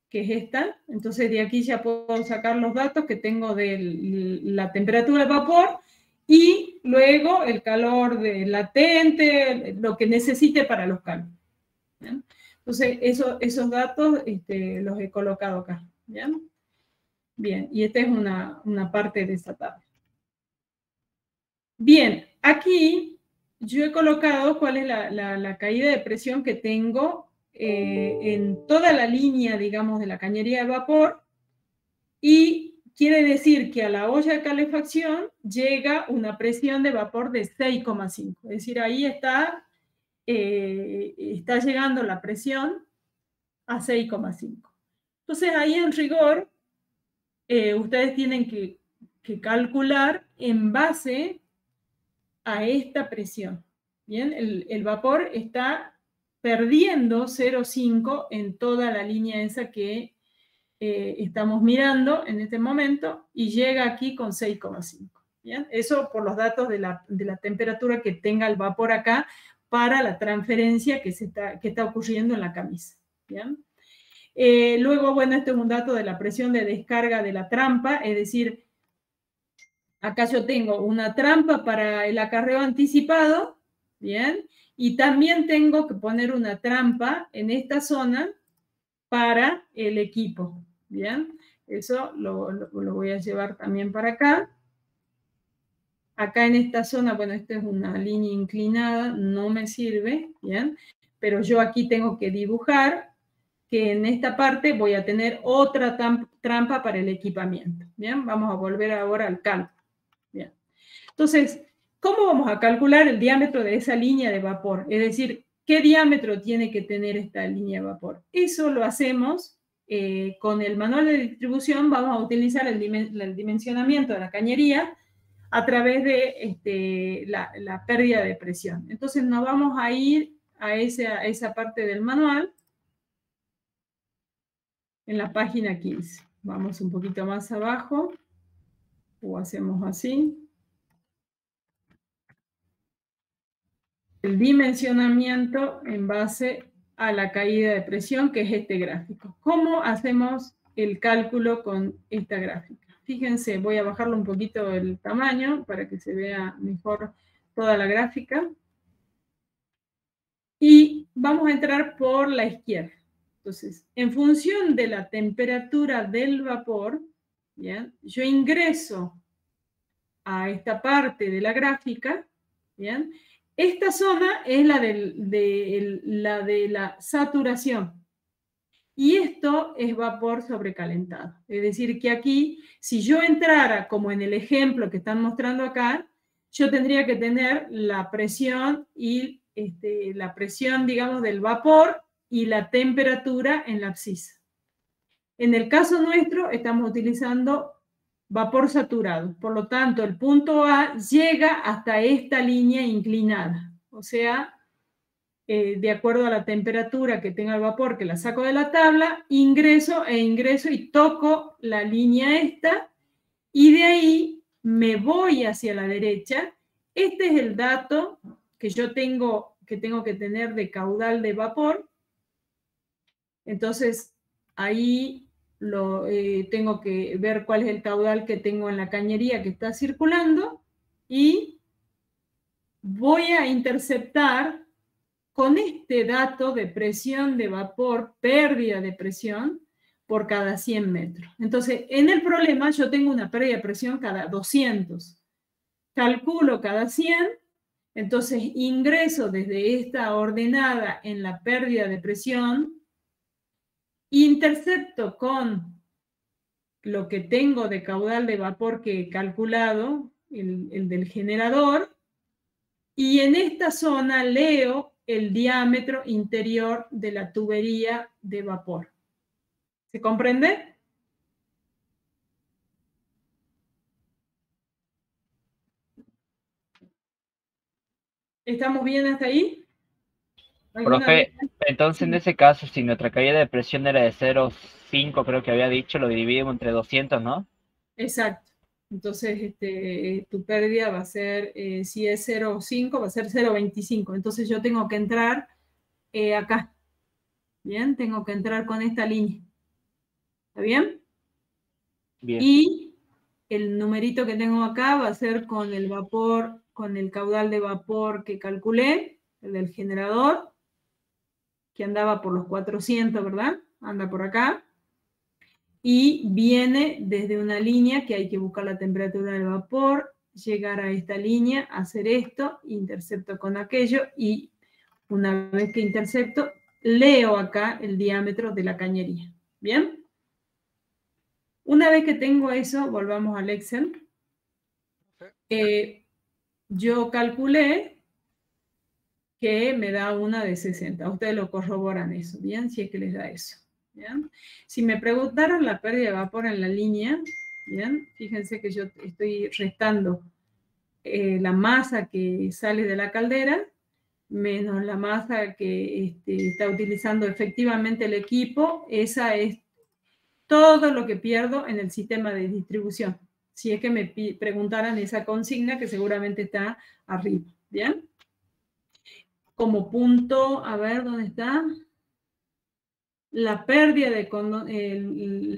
que es esta. Entonces de aquí ya puedo sacar los datos que tengo de la temperatura de vapor y luego el calor latente, lo que necesite para los cálculos. ¿Bien? Entonces esos datos los he colocado acá. ¿Bien? Bien, y esta es una parte de esa tabla. Bien, aquí yo he colocado cuál es la caída de presión que tengo en toda la línea, digamos, de la cañería de vapor, y quiere decir que a la olla de calefacción llega una presión de vapor de 6,5. Es decir, ahí está llegando la presión a 6,5. Entonces ahí en rigor, ustedes tienen que calcular en base a esta presión. Bien, el vapor está perdiendo 0,5 en toda la línea esa que estamos mirando en este momento y llega aquí con 6,5. Bien, eso por los datos de la temperatura que tenga el vapor acá para la transferencia que está ocurriendo en la camisa. Bien. Luego, bueno, este es un dato de la presión de descarga de la trampa, es decir, acá yo tengo una trampa para el acarreo anticipado, ¿bien? Y también tengo que poner una trampa en esta zona para el equipo, ¿bien? Eso lo voy a llevar también para acá. Acá en esta zona, bueno, esta es una línea inclinada, no me sirve, ¿bien? Pero yo aquí tengo que dibujar que en esta parte voy a tener otra trampa para el equipamiento, ¿bien? Vamos a volver ahora al cálculo. Bien. Entonces, ¿cómo vamos a calcular el diámetro de esa línea de vapor? Es decir, ¿qué diámetro tiene que tener esta línea de vapor? Eso lo hacemos con el manual de distribución. Vamos a utilizar el dimensionamiento de la cañería a través de la pérdida de presión. Entonces, nos vamos a ir a esa parte del manual en la página 15. Vamos un poquito más abajo o hacemos así. El dimensionamiento en base a la caída de presión, que es este gráfico. ¿Cómo hacemos el cálculo con esta gráfica? Fíjense, voy a bajarle un poquito el tamaño para que se vea mejor toda la gráfica. Y vamos a entrar por la izquierda. Entonces, en función de la temperatura del vapor, ¿bien? Yo ingreso a esta parte de la gráfica, ¿bien? Esta zona es la de la saturación. Y esto es vapor sobrecalentado. Es decir, que aquí, si yo entrara, como en el ejemplo que están mostrando acá, yo tendría que tener la presión y la presión, digamos, del vapor y la temperatura en la abscisa. En el caso nuestro, estamos utilizando vapor saturado. Por lo tanto, el punto A llega hasta esta línea inclinada. O sea, de acuerdo a la temperatura que tenga el vapor, que la saco de la tabla, ingreso y toco la línea esta, y de ahí me voy hacia la derecha. Este es el dato que yo tengo que tener de caudal de vapor. Entonces, ahí tengo que ver cuál es el caudal que tengo en la cañería que está circulando, y voy a interceptar con este dato de presión de vapor, pérdida de presión, por cada 100 metros. Entonces, en el problema yo tengo una pérdida de presión cada 200. Calculo cada 100, entonces ingreso desde esta ordenada en la pérdida de presión, intercepto con lo que tengo de caudal de vapor que he calculado, el del generador, y en esta zona leo el diámetro interior de la tubería de vapor. ¿Se comprende? ¿Estamos bien hasta ahí? Profe, entonces en ese caso, si nuestra caída de presión era de 0,5, creo que había dicho, lo dividimos entre 200, ¿no? Exacto. Entonces, tu pérdida va a ser, si es 0,5, va a ser 0,25. Entonces yo tengo que entrar acá. Bien, tengo que entrar con esta línea. ¿Está bien? Bien. Y el numerito que tengo acá va a ser con el vapor, con el caudal de vapor que calculé, el del generador, que andaba por los 400, ¿verdad? Anda por acá. Y viene desde una línea que hay que buscar la temperatura del vapor, llegar a esta línea, hacer esto, intercepto con aquello, y una vez que intercepto, leo acá el diámetro de la cañería. ¿Bien? Una vez que tengo eso, volvamos al Excel. Yo calculé que me da una de 60. Ustedes lo corroboran eso, ¿bien? Si es que les da eso. ¿Bien? Si me preguntaron la pérdida de vapor en la línea, ¿bien? Fíjense que yo estoy restando la masa que sale de la caldera menos la masa que está utilizando efectivamente el equipo. Esa es todo lo que pierdo en el sistema de distribución. Si es que me preguntaran esa consigna, que seguramente está arriba. ¿Bien? Como punto, a ver, ¿dónde está? La pérdida de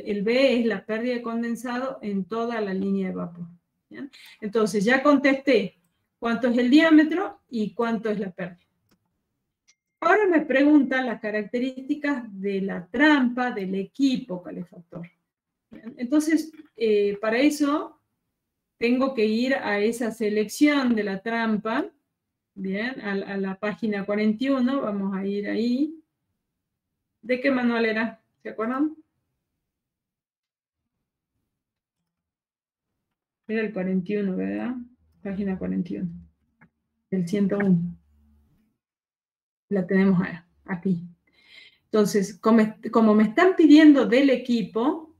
el B es la pérdida de condensado en toda la línea de vapor. ¿Bien? Entonces, ya contesté cuánto es el diámetro y cuánto es la pérdida. Ahora me preguntan las características de la trampa del equipo calefactor. ¿Bien? Entonces, para eso tengo que ir a esa selección de la trampa, bien, a la página 41, vamos a ir ahí. ¿De qué manual era? ¿Se acuerdan? Era el 41, ¿verdad? Página 41. El 101. La tenemos aquí. Entonces, como me están pidiendo del equipo,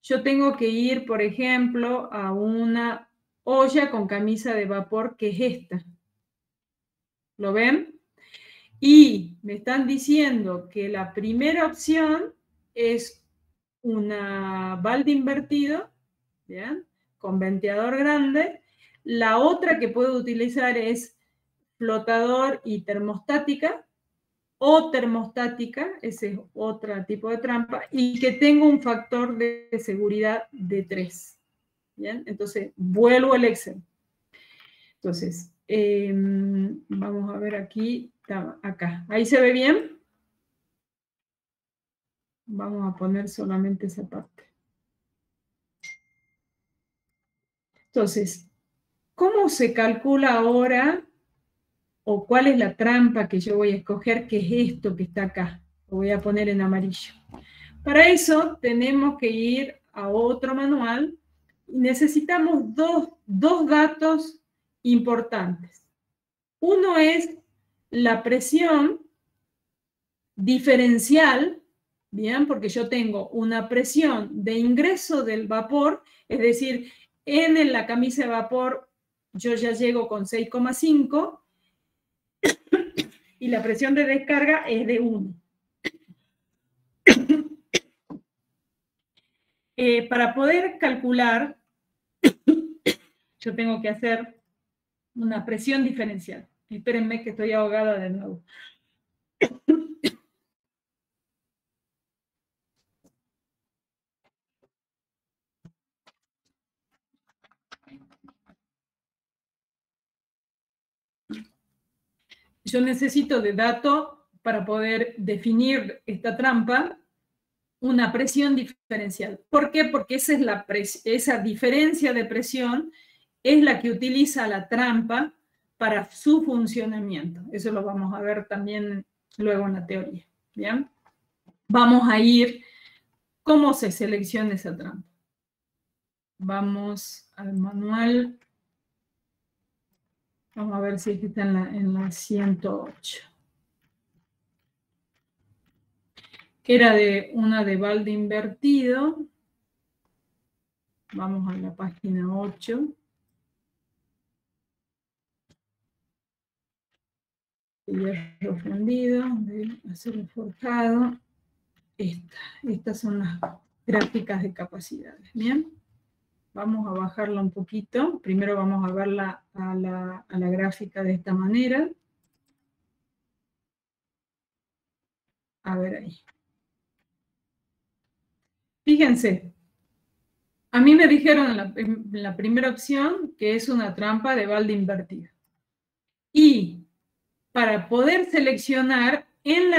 yo tengo que ir, por ejemplo, a una olla con camisa de vapor, que es esta. ¿Lo ven? Y me están diciendo que la primera opción es una balde invertido, ¿bien? Con venteador grande. La otra que puedo utilizar es flotador y termostática, o termostática, ese es otro tipo de trampa, y que tengo un factor de seguridad de 3. ¿Bien? Entonces, vuelvo al Excel. Entonces, vamos a ver aquí, acá. ¿Ahí se ve bien? Vamos a poner solamente esa parte. Entonces, ¿cómo se calcula ahora o cuál es la trampa que yo voy a escoger, que es esto que está acá? Lo voy a poner en amarillo. Para eso tenemos que ir a otro manual y necesitamos dos datos importantes. Uno es la presión diferencial, ¿bien? Porque yo tengo una presión de ingreso del vapor, es decir, en la camisa de vapor yo ya llego con 6,5 y la presión de descarga es de 1. Para poder calcular, yo tengo que hacer una presión diferencial. Espérenme que estoy ahogada de nuevo. Yo necesito de dato para poder definir esta trampa, una presión diferencial. ¿Por qué? Porque esa diferencia de presión es la que utiliza la trampa para su funcionamiento. Eso lo vamos a ver también luego en la teoría. ¿Bien? Vamos a ir cómo se selecciona esa trampa. Vamos al manual. Vamos a ver si está en la 108. Era una de balde invertido. Vamos a la página 8. Hierro fundido, de acero forjado. Estas son las gráficas de capacidades. Bien. Vamos a bajarla un poquito. Primero vamos a verla a la gráfica de esta manera. A ver ahí. Fíjense, a mí me dijeron en la primera opción que es una trampa de balde invertida. Y para poder seleccionar, en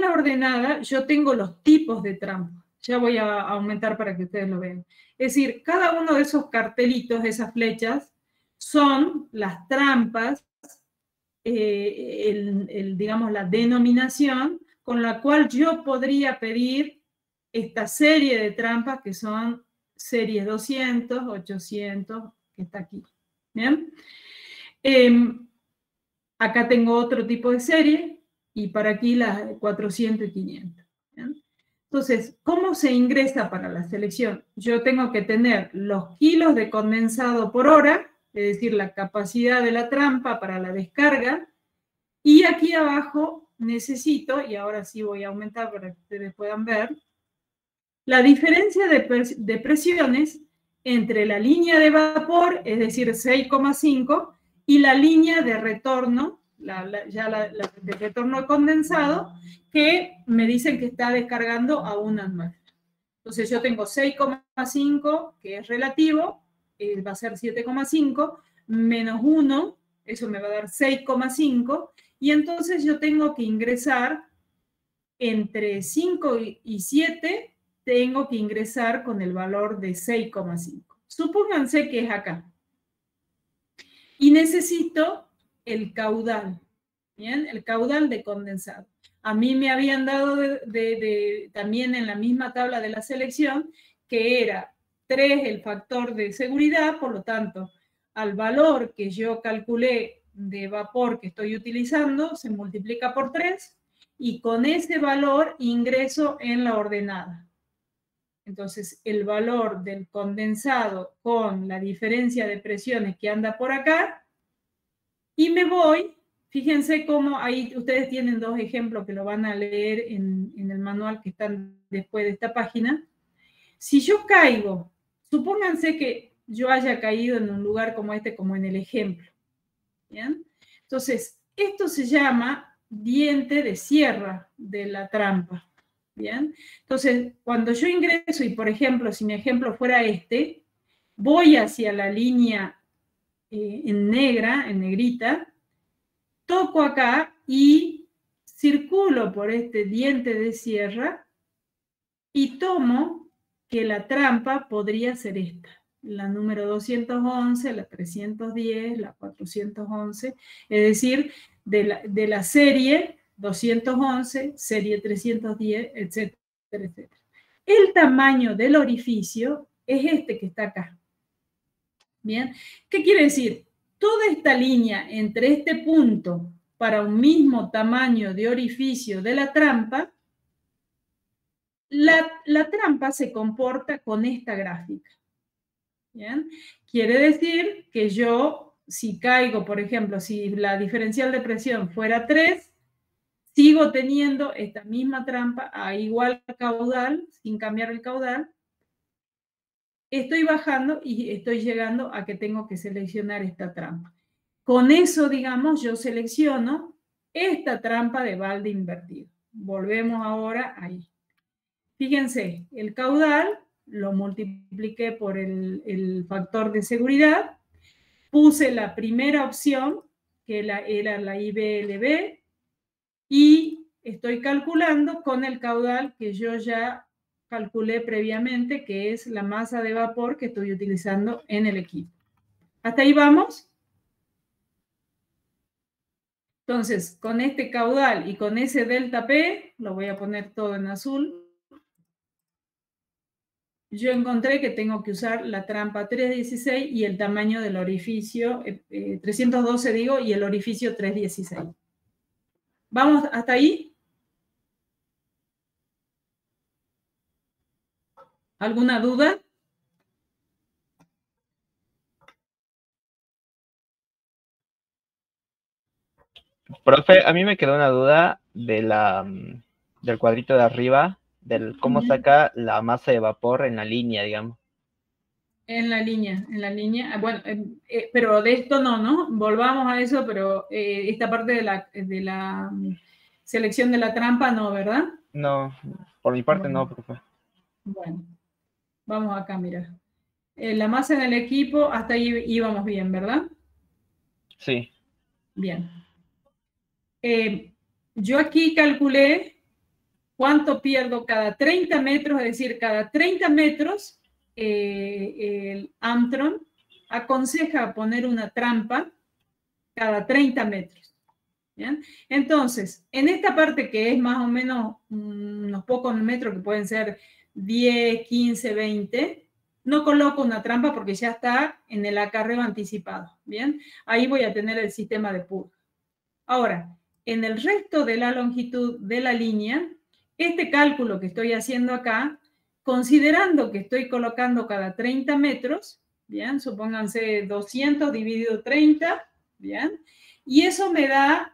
la ordenada yo tengo los tipos de trampa. Ya voy a aumentar para que ustedes lo vean. Es decir, cada uno de esos cartelitos, esas flechas, son las trampas, digamos, la denominación con la cual yo podría pedir esta serie de trampas que son series 200, 800, que está aquí. ¿Bien? Acá tengo otro tipo de serie y para aquí las 400 y 500. ¿Bien? Entonces, ¿cómo se ingresa para la selección? Yo tengo que tener los kilos de condensado por hora, es decir, la capacidad de la trampa para la descarga, y aquí abajo necesito, y ahora sí voy a aumentar para que ustedes puedan ver, la diferencia de presiones entre la línea de vapor, es decir, 6,5, y la línea de retorno, de retorno condensado, que me dicen que está descargando a 1 atmósfera. Entonces yo tengo 6,5, que es relativo, va a ser 7,5, menos 1, eso me va a dar 6,5, y entonces yo tengo que ingresar entre 5 y 7, tengo que ingresar con el valor de 6,5. Supónganse que es acá. Y necesito el caudal, ¿bien? El caudal de condensado. A mí me habían dado también en la misma tabla de la selección que era 3 el factor de seguridad, por lo tanto, al valor que yo calculé de vapor que estoy utilizando, se multiplica por 3 y con ese valor ingreso en la ordenada. Entonces, el valor del condensado con la diferencia de presiones que anda por acá, y me voy, fíjense cómo ahí ustedes tienen 2 ejemplos que lo van a leer en el manual que están después de esta página. Si yo caigo, supónganse que yo haya caído en un lugar como este, como en el ejemplo. ¿Bien? Entonces, esto se llama diente de sierra de la trampa. ¿Bien? Entonces, cuando yo ingreso y, por ejemplo, si mi ejemplo fuera este, voy hacia la línea en negra, en negrita, toco acá y circulo por este diente de sierra y tomo que la trampa podría ser esta, la número 211, la 310, la 411, es decir, de la serie 211, serie 310, etcétera, etcétera. El tamaño del orificio es este que está acá. ¿Bien? ¿Qué quiere decir? Toda esta línea entre este punto para un mismo tamaño de orificio de la trampa, la trampa se comporta con esta gráfica. ¿Bien? Quiere decir que yo, si caigo, por ejemplo, si la diferencial de presión fuera 3, sigo teniendo esta misma trampa a igual caudal, sin cambiar el caudal. Estoy bajando y estoy llegando a que tengo que seleccionar esta trampa. Con eso, digamos, yo selecciono esta trampa de balde invertido. Volvemos ahora ahí. Fíjense, el caudal lo multipliqué por el factor de seguridad. Puse la primera opción, que era la IBLB, y estoy calculando con el caudal que yo ya calculé previamente, que es la masa de vapor que estoy utilizando en el equipo. ¿Hasta ahí vamos? Entonces, con este caudal y con ese delta P, lo voy a poner todo en azul, yo encontré que tengo que usar la trampa 316 y el tamaño del orificio, 312 digo, y el orificio 316. ¿Vamos hasta ahí? ¿Alguna duda? Profe, a mí me quedó una duda del cuadrito de arriba, del cómo saca la masa de vapor en la línea, digamos. En la línea. Bueno, pero de esto no, volvamos a eso, pero esta parte de la selección de la trampa no, ¿verdad? No, por mi parte Bueno. no, profe. Bueno, vamos acá, mira. La masa en el equipo, hasta ahí íbamos bien, ¿verdad? Sí. Bien. Yo aquí calculé cuánto pierdo cada 30 metros, es decir, cada 30 metros el Amtron aconseja poner una trampa cada 30 metros. ¿Bien? Entonces, en esta parte que es más o menos unos pocos metros, que pueden ser 10, 15, 20, no coloco una trampa porque ya está en el acarreo anticipado. ¿Bien? Ahí voy a tener el sistema de purga. Ahora, en el resto de la longitud de la línea, este cálculo que estoy haciendo acá, considerando que estoy colocando cada 30 metros, ¿bien? Supónganse 200 dividido 30, ¿bien? Y eso me da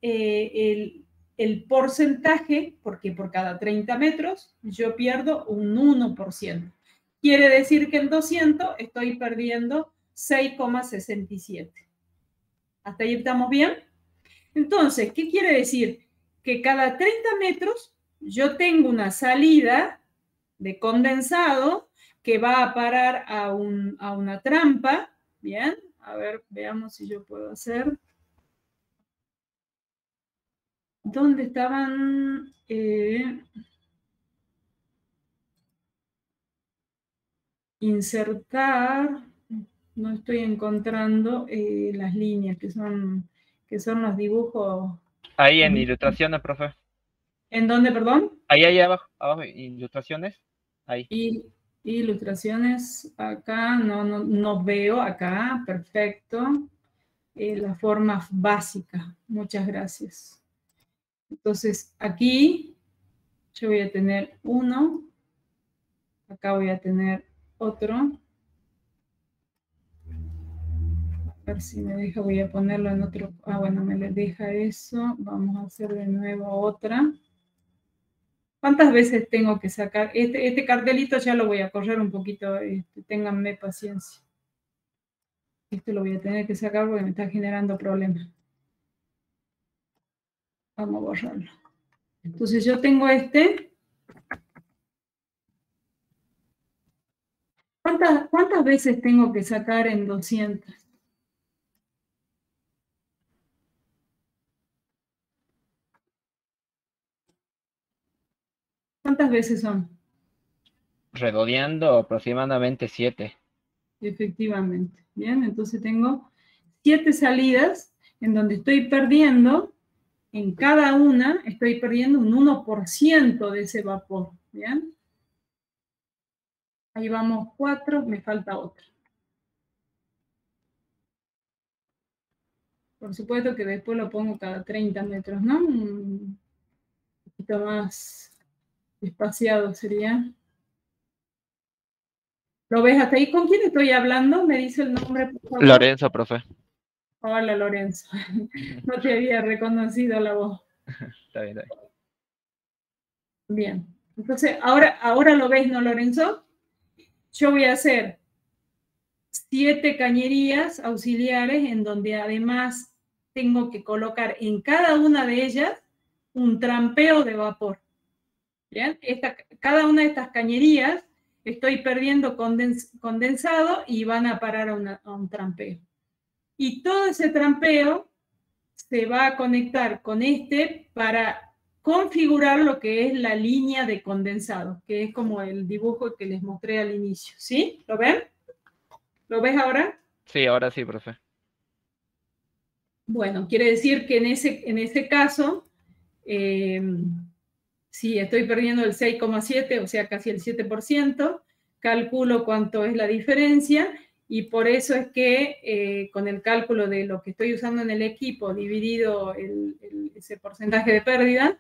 el porcentaje, porque por cada 30 metros yo pierdo un 1%. Quiere decir que en 200 estoy perdiendo 6,67. ¿Hasta ahí estamos bien? Entonces, ¿qué quiere decir? Que cada 30 metros yo tengo una salida de condensado que va a parar a una trampa. Bien, a ver, veamos si yo puedo hacer. ¿Dónde estaban? Insertar. No estoy encontrando las líneas que son los dibujos. Ahí en ilustraciones, profe. ¿En dónde, perdón? Ahí abajo, ilustraciones. Ahí. Y ilustraciones acá, no veo acá, perfecto. La forma básica, muchas gracias. Entonces, aquí yo voy a tener uno, acá voy a tener otro. A ver si me deja, voy a ponerlo en otro. Ah, bueno, me le deja eso. Vamos a hacer de nuevo otra. ¿Cuántas veces tengo que sacar? Este cartelito ya lo voy a correr un poquito, ténganme paciencia. Esto lo voy a tener que sacar porque me está generando problemas. Vamos a borrarlo. Entonces yo tengo este. ¿Cuántas veces tengo que sacar en 200? ¿Cuántas veces son? Redondeando aproximadamente 7. Efectivamente. Bien, entonces tengo 7 salidas en donde estoy perdiendo, en cada una estoy perdiendo un 1% de ese vapor. Bien. Ahí vamos 4, me falta otra. Por supuesto que después lo pongo cada 30 metros, ¿no? Un poquito más espaciado sería. ¿Lo ves hasta ahí? ¿Con quién estoy hablando? Me dice el nombre, por favor. Lorenzo, profe. Hola, Lorenzo. No te había reconocido la voz. Está bien, está bien. Bien. Entonces, ahora lo ves, ¿no, Lorenzo? Yo voy a hacer 7 cañerías auxiliares en donde además tengo que colocar en cada una de ellas un trampeo de vapor. ¿Bien? Cada una de estas cañerías estoy perdiendo condensado y van a parar a un trampeo. Y todo ese trampeo se va a conectar con este para configurar lo que es la línea de condensado, que es como el dibujo que les mostré al inicio. ¿Sí? ¿Lo ven? ¿Lo ves ahora? Sí, ahora sí, profe. Bueno, quiere decir que en ese caso, si estoy perdiendo el 6,7, o sea, casi el 7%, calculo cuánto es la diferencia y por eso es que con el cálculo de lo que estoy usando en el equipo dividido ese porcentaje de pérdida,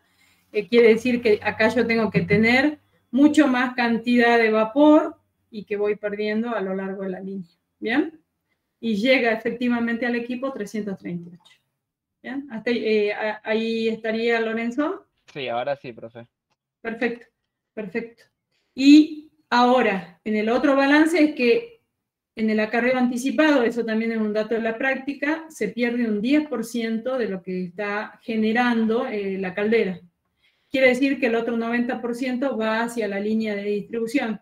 quiere decir que acá yo tengo que tener mucho más cantidad de vapor y que voy perdiendo a lo largo de la línea. ¿Bien? Y llega efectivamente al equipo 338. ¿Bien? Hasta ahí estaría, Lorenzo. Sí, ahora sí, profe. Perfecto, perfecto. Y ahora, en el otro balance es que en el acarreo anticipado, eso también es un dato de la práctica, se pierde un 10% de lo que está generando la caldera. Quiere decir que el otro 90% va hacia la línea de distribución.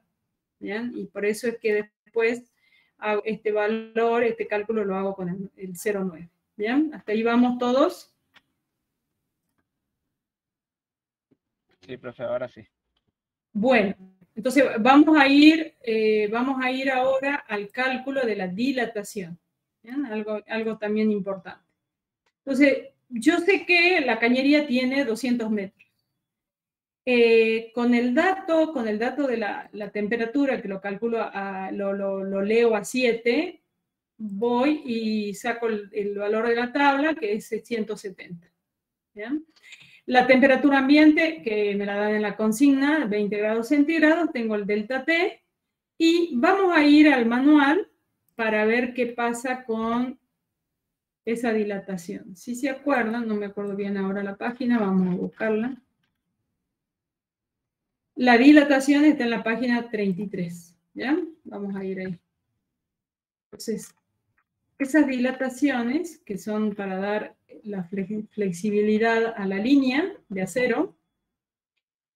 ¿Bien? Y por eso es que después hago este valor, este cálculo lo hago con el 0,9. ¿Bien? ¿Hasta ahí vamos todos? Sí, profe, ahora sí. Bueno, entonces vamos a ir ahora al cálculo de la dilatación. ¿Bien? Algo también importante. Entonces, yo sé que la cañería tiene 200 metros. Con el dato de la temperatura, que lo calculo, lo leo a 7, voy y saco el valor de la tabla, que es 670. ¿Bien? La temperatura ambiente, que me la dan en la consigna, 20 grados centígrados, tengo el delta T, y vamos a ir al manual para ver qué pasa con esa dilatación. Si se acuerdan, no me acuerdo bien ahora la página, vamos a buscarla. La dilatación está en la página 33, ¿ya? Vamos a ir ahí. Entonces, esas dilataciones, que son para dar la flexibilidad a la línea de acero,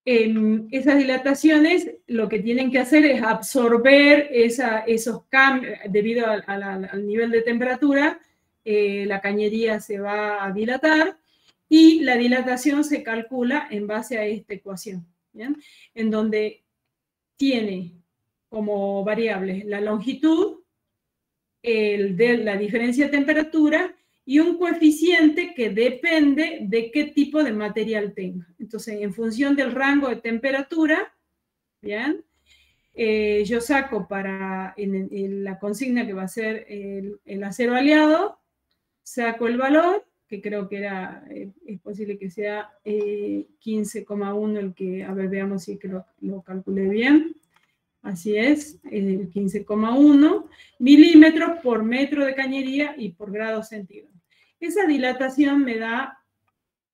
esas dilataciones lo que tienen que hacer es absorber esos cambios, debido al nivel de temperatura, la cañería se va a dilatar y la dilatación se calcula en base a esta ecuación, ¿bien? En donde tiene como variables la longitud, la diferencia de temperatura y un coeficiente que depende de qué tipo de material tenga. Entonces, en función del rango de temperatura, ¿bien? Yo saco en la consigna que va a ser el acero aliado, saco el valor, que creo que es posible que sea 15,1 el que, a ver, veamos si lo calculé bien. Así es, 15,1 milímetros por metro de cañería y por grado centígrado. Esa dilatación me da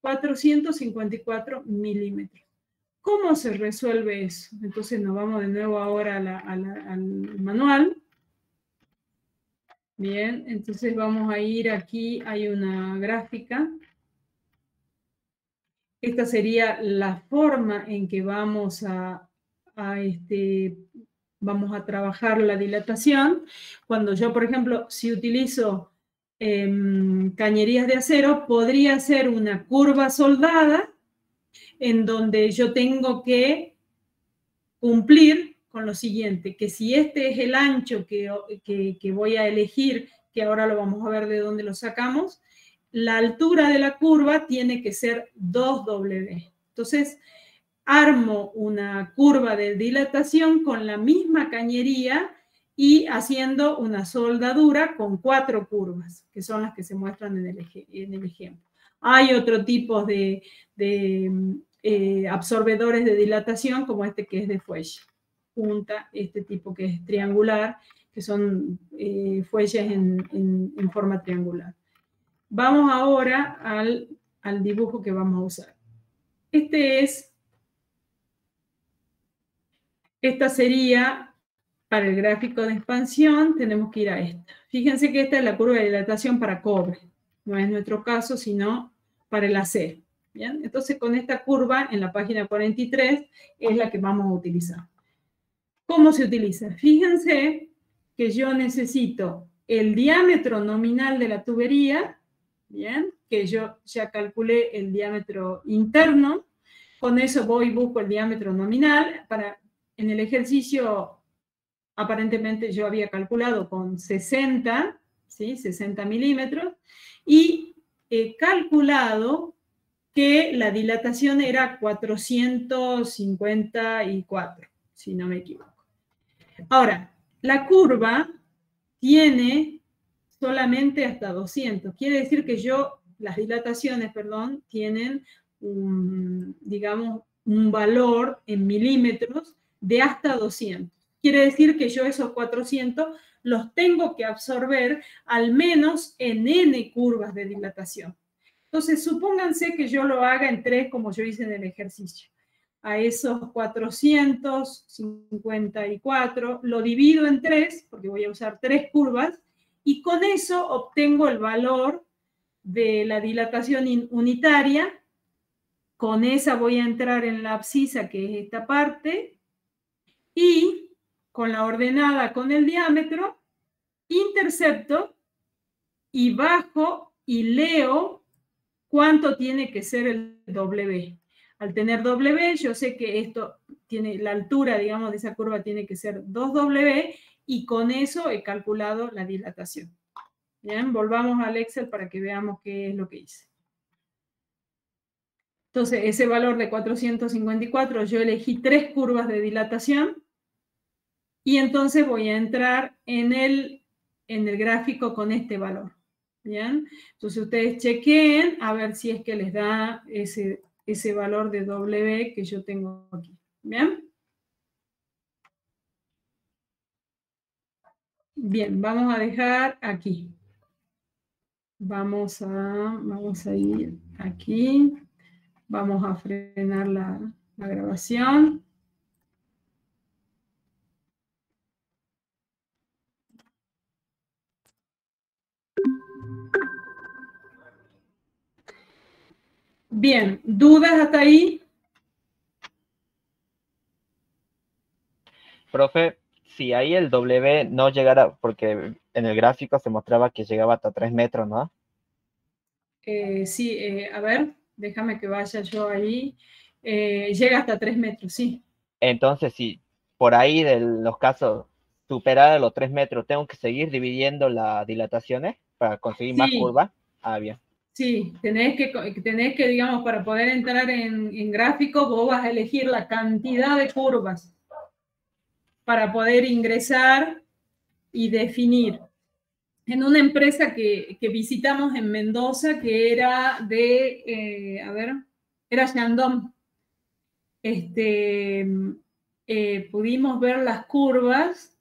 454 milímetros. ¿Cómo se resuelve eso? Entonces nos vamos de nuevo ahora al manual. Bien, entonces vamos a ir aquí, hay una gráfica. esta sería la forma en que vamos vamos a trabajar la dilatación. Cuando yo, por ejemplo, si utilizo cañerías de acero, podría ser una curva soldada en donde yo tengo que cumplir con lo siguiente, que si este es el ancho que voy a elegir, que ahora lo vamos a ver de dónde lo sacamos, la altura de la curva tiene que ser 2W. Entonces, armo una curva de dilatación con la misma cañería y haciendo una soldadura con 4 curvas, que son las que se muestran en el ejemplo. Hay otro tipo de absorbedores de dilatación, como este que es de fuelle. Punta, este tipo que es triangular, que son fuelles en forma triangular. Vamos ahora al dibujo que vamos a usar. Esta sería, para el gráfico de expansión, tenemos que ir a esta. Fíjense que esta es la curva de dilatación para cobre. No es nuestro caso, sino para el acero. ¿Bien? Entonces, con esta curva, en la página 43, es la que vamos a utilizar. ¿Cómo se utiliza? Fíjense que yo necesito el diámetro nominal de la tubería, ¿bien? Que yo ya calculé el diámetro interno. Con eso voy y busco el diámetro nominal. En el ejercicio, aparentemente yo había calculado con 60, ¿sí? 60 milímetros, y he calculado que la dilatación era 454, si no me equivoco. Ahora, la curva tiene solamente hasta 200. Quiere decir que las dilataciones, perdón, tienen digamos, un valor en milímetros de hasta 200. Quiere decir que yo esos 400 los tengo que absorber al menos en n curvas de dilatación. Entonces, supónganse que yo lo haga en 3, como yo hice en el ejercicio. A esos 454 lo divido en 3, porque voy a usar 3 curvas, y con eso obtengo el valor de la dilatación unitaria. Con esa voy a entrar en la abscisa, que es esta parte, y con la ordenada con el diámetro, intercepto y bajo y leo cuánto tiene que ser el W. Al tener W, yo sé que esto tiene la altura, digamos, de esa curva tiene que ser 2W, y con eso he calculado la dilatación. Bien, volvamos al Excel para que veamos qué es lo que hice. Entonces, ese valor de 454, yo elegí 3 curvas de dilatación, y entonces voy a entrar en el gráfico con este valor. ¿Bien? Entonces, ustedes chequeen a ver si es que les da ese valor de W que yo tengo aquí. ¿Bien? Bien, vamos a dejar aquí. Vamos a ir aquí. Vamos a frenar la grabación. Bien, ¿dudas hasta ahí? Profe, si ahí el W no llegara, porque en el gráfico se mostraba que llegaba hasta 3 metros, ¿no? Sí, a ver, déjame que vaya yo ahí. Llega hasta 3 metros, sí. Entonces, si por ahí de los casos superar los 3 metros, tengo que seguir dividiendo las dilataciones para conseguir más curvas. Ah, bien. Sí, tenés que, digamos, para poder entrar en gráfico, vos vas a elegir la cantidad de curvas para poder ingresar y definir. En una empresa que visitamos en Mendoza, que era era Shandong. Pudimos ver las curvas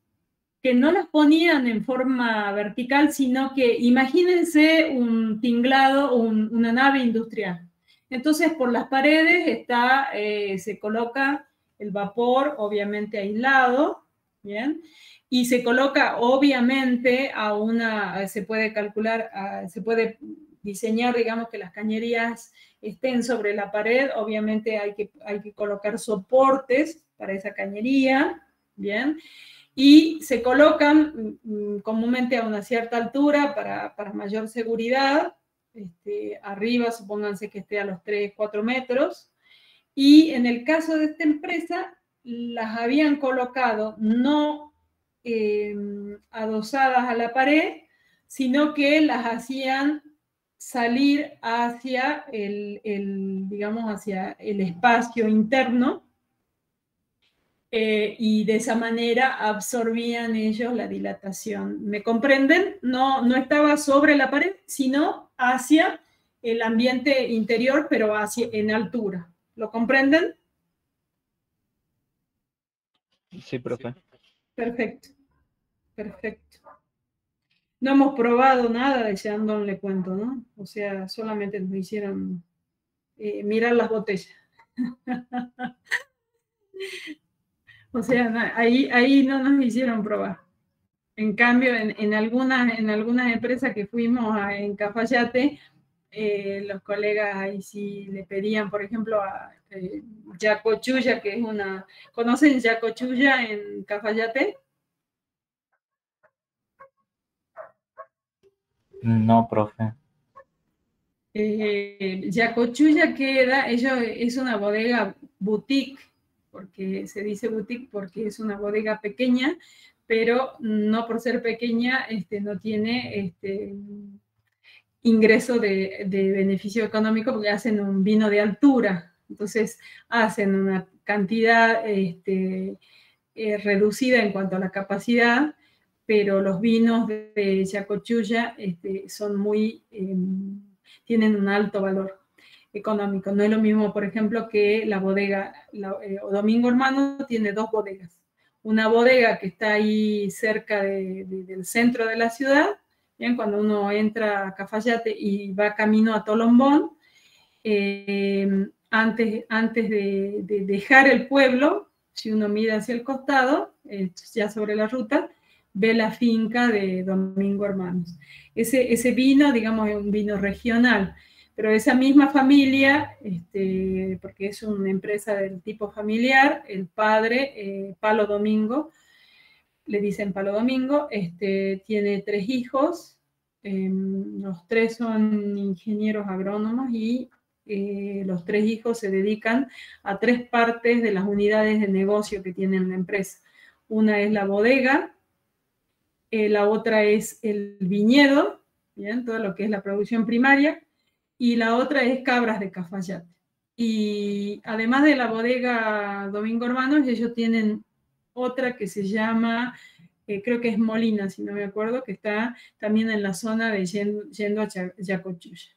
que no las ponían en forma vertical, sino que imagínense un tinglado o una nave industrial. Entonces, por las paredes se coloca el vapor, obviamente aislado, ¿bien? Y se coloca, obviamente, se puede calcular, se puede diseñar, digamos, que las cañerías estén sobre la pared. Obviamente hay que colocar soportes para esa cañería, ¿bien? Y se colocan comúnmente a una cierta altura para mayor seguridad. Arriba, supónganse que esté a los 3, 4 metros. Y en el caso de esta empresa, las habían colocado no adosadas a la pared, sino que las hacían salir hacia digamos, hacia el espacio interno, y de esa manera absorbían ellos la dilatación. ¿Me comprenden? No estaba sobre la pared, sino hacia el ambiente interior, pero en altura. ¿Lo comprenden? Sí, profe. Perfecto, perfecto. No hemos probado nada de Shandong, le cuento, ¿no? O sea, solamente nos hicieron mirar las botellas. O sea, ahí no nos hicieron probar. En cambio, en algunas empresas que fuimos en Cafayate, los colegas ahí sí le pedían, por ejemplo, a Yacochulla, que es una... ¿Conocen Yacochulla en Cafayate? No, profe. Yacochulla es una bodega boutique, porque se dice boutique porque es una bodega pequeña, pero no por ser pequeña no tiene ingreso de beneficio económico, porque hacen un vino de altura. Entonces hacen una cantidad reducida en cuanto a la capacidad, pero los vinos de Yacochulla son tienen un alto valor económico. No es lo mismo, por ejemplo, que la bodega Domingo Hermano tiene 2 bodegas. Una bodega que está ahí cerca del centro de la ciudad, ¿bien? Cuando uno entra a Cafayate y va camino a Tolombón, antes de dejar el pueblo, si uno mira hacia el costado, ya sobre la ruta, ve la finca de Domingo Hermanos. Ese vino, digamos, es un vino regional, pero esa misma familia, porque es una empresa del tipo familiar, el padre, Palo Domingo, le dicen Palo Domingo, tiene 3 hijos, los 3 son ingenieros agrónomos y los 3 hijos se dedican a 3 partes de las unidades de negocio que tiene la empresa. Una es la bodega, la otra es el viñedo, ¿bien? Todo lo que es la producción primaria, y la otra es Cabras de Cafayate. Y además de la bodega Domingo Hermanos, ellos tienen otra que se llama, creo que es Molina, si no me acuerdo, que está también en la zona de yendo a Yacochulla.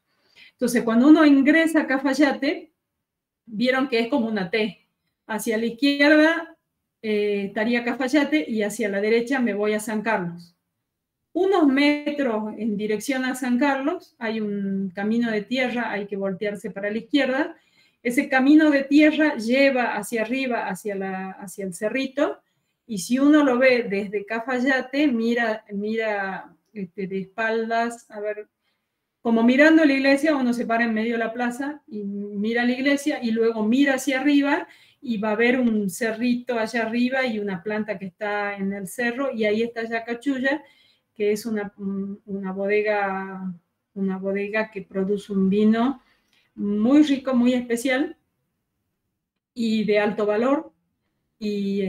Entonces, cuando uno ingresa a Cafayate, vieron que es como una T. Hacia la izquierda estaría Cafayate y hacia la derecha me voy a San Carlos. Unos metros en dirección a San Carlos hay un camino de tierra, hay que voltearse para la izquierda. Ese camino de tierra lleva hacia arriba, hacia el cerrito, y si uno lo ve desde Cafayate, mira de espaldas, a ver, como mirando la iglesia, uno se para en medio de la plaza y mira la iglesia y luego mira hacia arriba y va a ver un cerrito allá arriba y una planta que está en el cerro, y ahí está Yacochulla, que es una bodega que produce un vino muy rico, muy especial y de alto valor. Y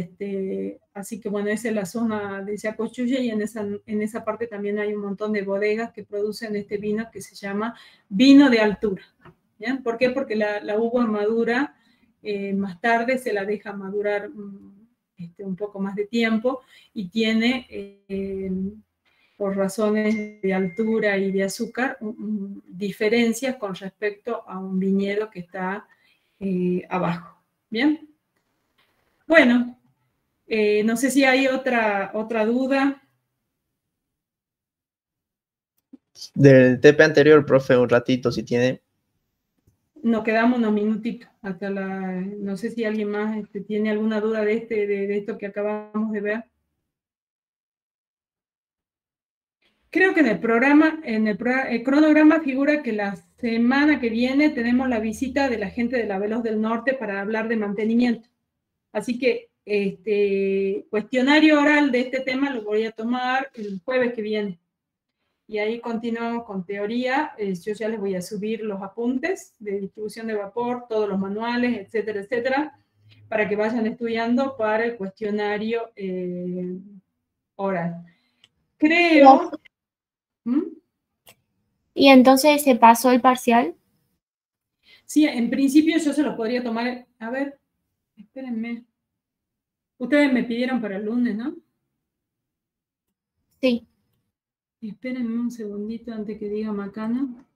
así que bueno, esa es la zona de Yacochulla, y en esa parte también hay un montón de bodegas que producen este vino que se llama vino de altura. ¿Bien? ¿Por qué? Porque la uva madura, más tarde se la deja madurar un poco más de tiempo, y tiene, por razones de altura y de azúcar, diferencias con respecto a un viñedo que está abajo. ¿Bien? Bueno, no sé si hay otra duda. Del TP anterior, profe, un ratito, si tiene. Nos quedamos unos minutitos no sé si alguien más tiene alguna duda de esto que acabamos de ver. Creo que en el cronograma figura que la semana que viene tenemos la visita de la gente de la Veloz del Norte para hablar de mantenimiento. Así que cuestionario oral de este tema lo voy a tomar el jueves que viene. Y ahí continuamos con teoría. Yo ya les voy a subir los apuntes de distribución de vapor, todos los manuales, etcétera, etcétera, para que vayan estudiando para el cuestionario oral. Creo... ¿Mm? ¿Y entonces se pasó el parcial? Sí, en principio yo se los podría tomar. A ver, espérenme. Ustedes me pidieron para el lunes, ¿no? Sí. Espérenme un segundito antes que diga Macana.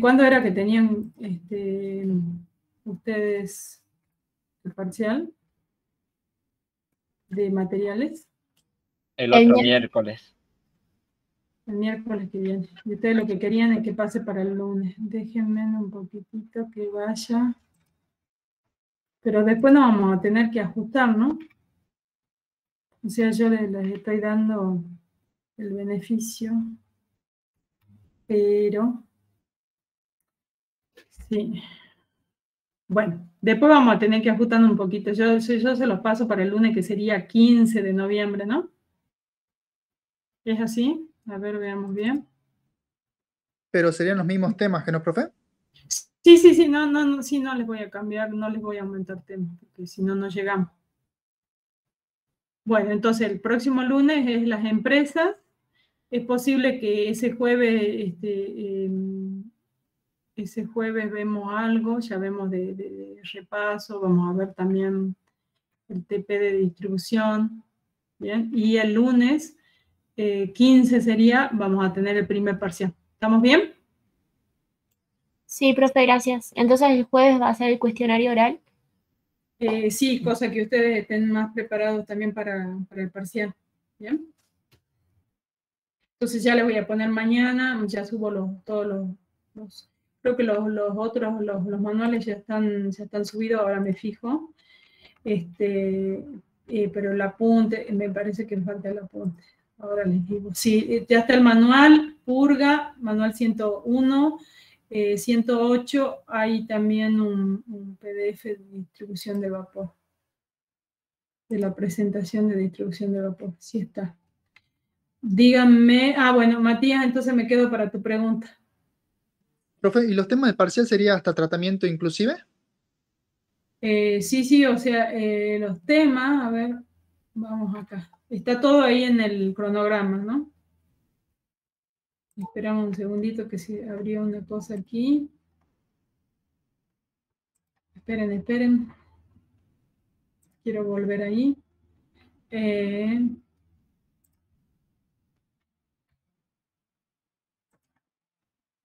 ¿Cuándo era que tenían ustedes el parcial de materiales? El El otro miércoles. miércoles. El miércoles que viene. Y ustedes lo que querían es que pase para el lunes. Déjenme un poquitito que vaya. Pero después nos vamos a tener que ajustar, ¿no? O sea, yo les estoy dando el beneficio. Pero... sí. Bueno, después vamos a tener que ajustar un poquito. Yo se los paso para el lunes, que sería 15 de noviembre, ¿no? ¿Es así? A ver, veamos bien. Pero serían los mismos temas que no, profe. Sí, no les voy a cambiar, no les voy a aumentar temas, porque si no, no llegamos. Bueno, entonces el próximo lunes es las empresas. Es posible que ese jueves vemos algo, ya vemos de repaso, vamos a ver también el TP de distribución, ¿bien? Y el lunes 15 sería, vamos a tener el primer parcial. ¿Estamos bien? Sí, profe, gracias. Entonces el jueves va a ser el cuestionario oral. Sí, cosa que ustedes estén más preparados también para el parcial, ¿bien? Entonces ya les voy a poner mañana, ya subo todos los creo que los otros, los manuales ya están subidos, ahora me fijo. Pero el apunte, me parece que me falta el apunte. Ahora les digo. Sí, ya está el manual, purga, manual 101, 108, hay también un PDF de distribución de vapor. De la presentación de distribución de vapor, sí está. Díganme, bueno, Matías, entonces me quedo para tu pregunta. Profe, ¿y los temas del parcial sería hasta tratamiento inclusive? Sí, o sea, los temas, a ver, vamos acá. Está todo ahí en el cronograma, ¿no? Esperamos un segundito que se abrió una cosa aquí. Esperen. Quiero volver ahí.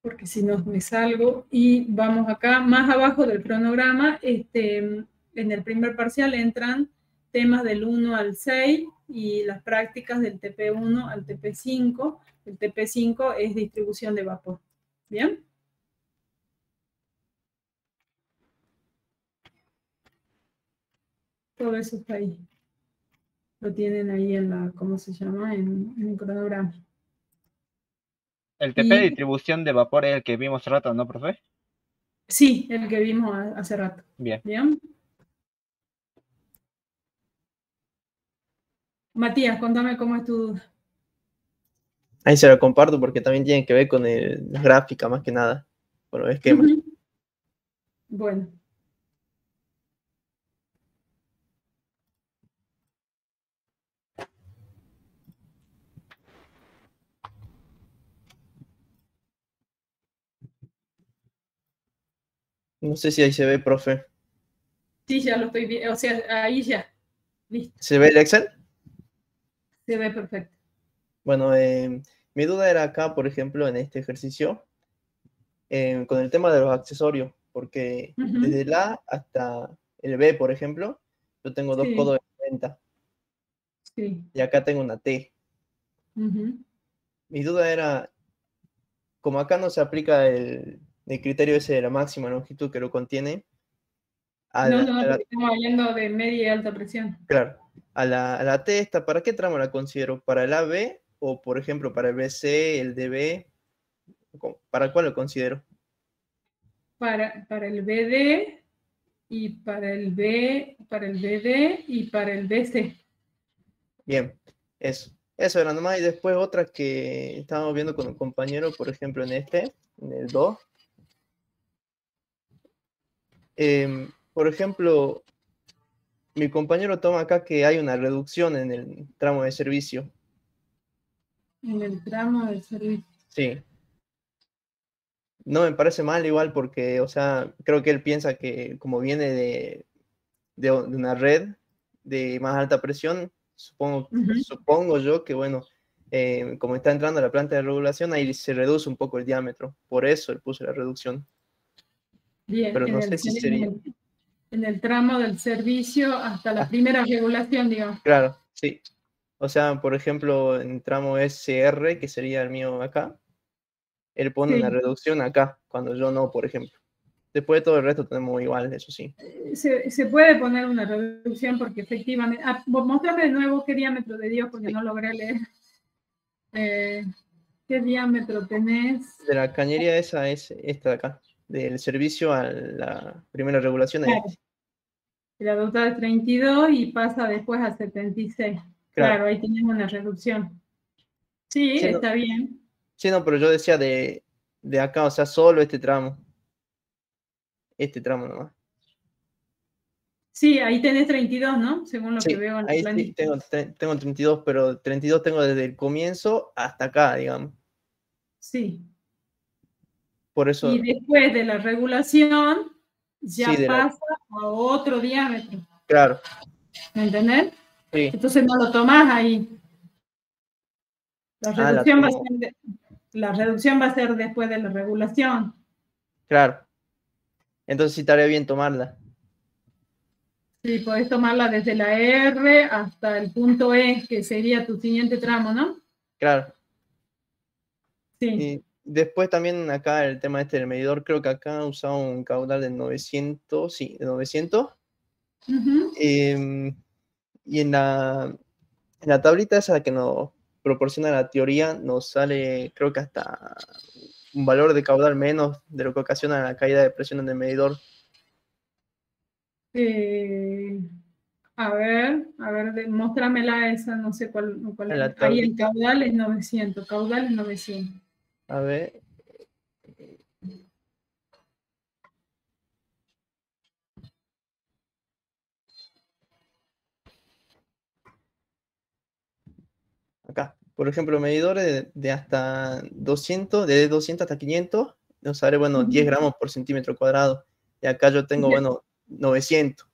Porque si no me salgo. Y vamos acá, más abajo del cronograma, en el primer parcial entran temas del 1 al 6 y las prácticas del TP1 al TP5. El TP5 es distribución de vapor. ¿Bien? Todo eso está ahí. Lo tienen ahí en la, ¿cómo se llama? En el cronograma. El TP de distribución de vapor es el que vimos hace rato, ¿no, profe? Sí, el que vimos hace rato. Bien. Matías, contame cómo es tu duda. Ahí se lo comparto porque también tiene que ver con la gráfica más que nada, con los esquemas. Bueno. No sé si ahí se ve, profe. Sí, ya lo estoy viendo, o sea, ahí ya. Listo. ¿Se ve el Excel? Se ve perfecto. Bueno, mi duda era acá, por ejemplo, en este ejercicio, con el tema de los accesorios, porque desde el A hasta el B, por ejemplo, yo tengo dos codos de venta. Sí. Y acá tengo una T. Mi duda era, como acá no se aplica el el criterio ese de la máxima longitud que lo contiene, No, porque estamos hablando de media y alta presión. claro, a la T esta, ¿para qué tramo la considero? ¿Para el AB o, por ejemplo, para el BC, el DB? ¿Para cuál lo considero? Para el BD y para el BD y para el BC. Bien, eso era nomás. Y después otra que estábamos viendo con un compañero, por ejemplo, en el 2. Por ejemplo, mi compañero toma acá que hay una reducción en el tramo de servicio. En el tramo de servicio. Sí. No me parece mal igual porque, o sea, creo que él piensa que como viene de una red de más alta presión, supongo yo que, bueno, como está entrando a la planta de regulación, ahí se reduce un poco el diámetro. Por eso él puso la reducción. Bien, pero no sé si sería... En el tramo del servicio hasta la primera regulación, digamos. Claro, sí. O sea, por ejemplo, en tramo SR, que sería el mío acá, él pone una reducción acá, cuando yo no, por ejemplo. Después de todo el resto tenemos igual, eso sí. Se puede poner una reducción porque efectivamente... mostrame de nuevo qué diámetro de Dios, porque no logré leer. ¿Qué diámetro tenés? De la cañería esa es esta de acá. Del servicio a la primera regulación. Claro. La adoptada es 32 y pasa después a 76. Claro, ahí tenemos una reducción. Sí, está bien. Sí, no, pero yo decía de acá, o sea, solo este tramo. Este tramo nomás. Sí, ahí tenés 32, ¿no? Según lo que veo en la ahí planilla. Sí, tengo 32, pero 32 tengo desde el comienzo hasta acá, digamos. Sí. Por eso... Y después de la regulación, ya pasa a otro diámetro. Claro. ¿Me entendés? Sí. Entonces no lo tomás ahí. La reducción va a ser después de la regulación. Claro. Entonces sí estaría bien tomarla. Sí, podés tomarla desde la R hasta el punto E, que sería tu siguiente tramo, ¿no? Claro. Sí. Y después también acá el tema del medidor, creo que acá usaba un caudal de 900, sí, de 900. Y en la tablita esa que nos proporciona la teoría, nos sale, creo que hasta un valor de caudal menos de lo que ocasiona la caída de presión en el medidor. A ver, mostrámela esa, no sé cuál es. Ahí el caudal es 900, caudal es 900. A ver. Acá, por ejemplo, medidores de hasta 200, de 200 hasta 500, nos sale, bueno, 10 gramos por centímetro cuadrado. Y acá yo tengo, bueno, 900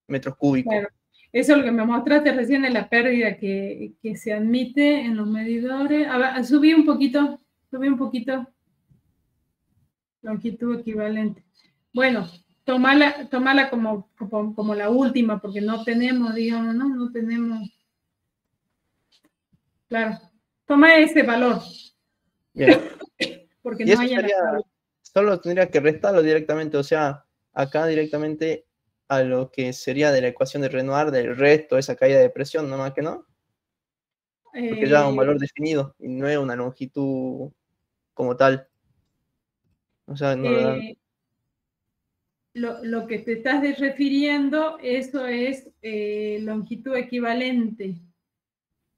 metros cúbicos. Claro. Eso es lo que me mostraste recién de la pérdida que se admite en los medidores. A ver, subí un poquito. Longitud equivalente. Bueno, tomala como la última, porque no tenemos, digamos, ¿no? No tenemos. Claro. Toma ese valor. Bien. Porque no hay solo tendría que restarlo directamente, o sea, acá directamente a lo que sería de la ecuación de Renoir del resto, esa caída de presión, no más que no. Porque ya es un valor definido y no es una longitud como tal. O sea, no lo dan. Lo que te estás refiriendo, eso es longitud equivalente.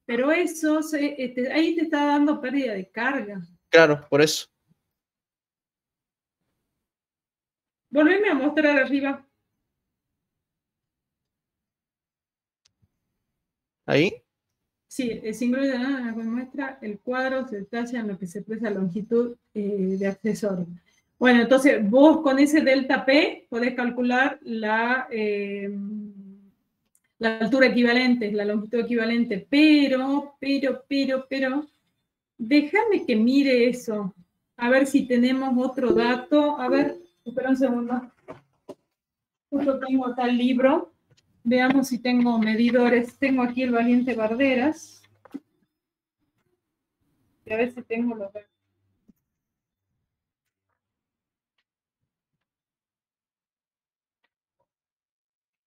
Pero eso, ahí te está dando pérdida de carga. Claro, por eso. Volveme a mostrar arriba. ¿Ahí? Sí, el símbolo de nada muestra el cuadro, se detalla en lo que se expresa longitud de accesorio. Bueno, entonces vos con ese delta P podés calcular la altura equivalente, la longitud equivalente, pero, déjame que mire eso, a ver si tenemos otro dato. A ver, espera un segundo. Justo tengo acá el libro. Veamos si tengo medidores. Tengo aquí el Valiente Barderas. Y a ver si tengo los...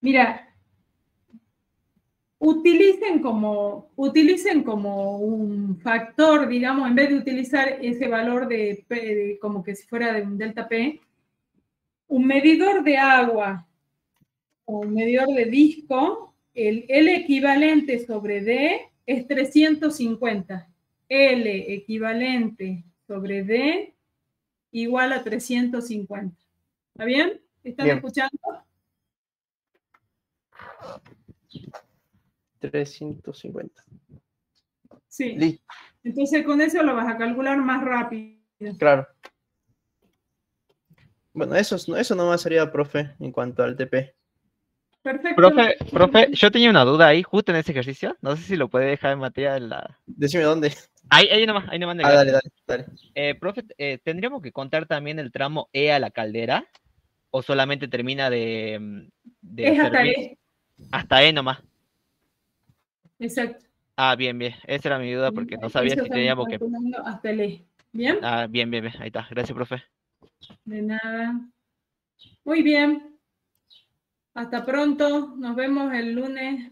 Mira, utilicen como un factor, digamos, en vez de utilizar ese valor de como que si fuera de un delta P, un medidor de agua o un medidor de disco, el L equivalente sobre D es 350. L equivalente sobre D igual a 350. ¿Está bien? ¿Están Bien. escuchando? 350. Sí. Listo, Entonces con eso lo vas a calcular más rápido. claro. Bueno, eso nomás sería, profe, en cuanto al TP. Perfecto. Profe, yo tenía una duda ahí, justo en ese ejercicio. No sé si lo puede dejar en materia en la. Decime dónde. Ahí nomás en el Ah, dale, gráfico. dale. Profe, ¿tendríamos que contar también el tramo E a la caldera? ¿O solamente termina de Es hasta servir? E. Hasta E nomás. Exacto. Ah, bien. Esa era mi duda porque no sabía Eso si estamos teníamos que. calculando hasta el E. ¿Bien? Ah, bien. Ahí está. Gracias, profe. De nada. Muy bien. Hasta pronto. Nos vemos el lunes.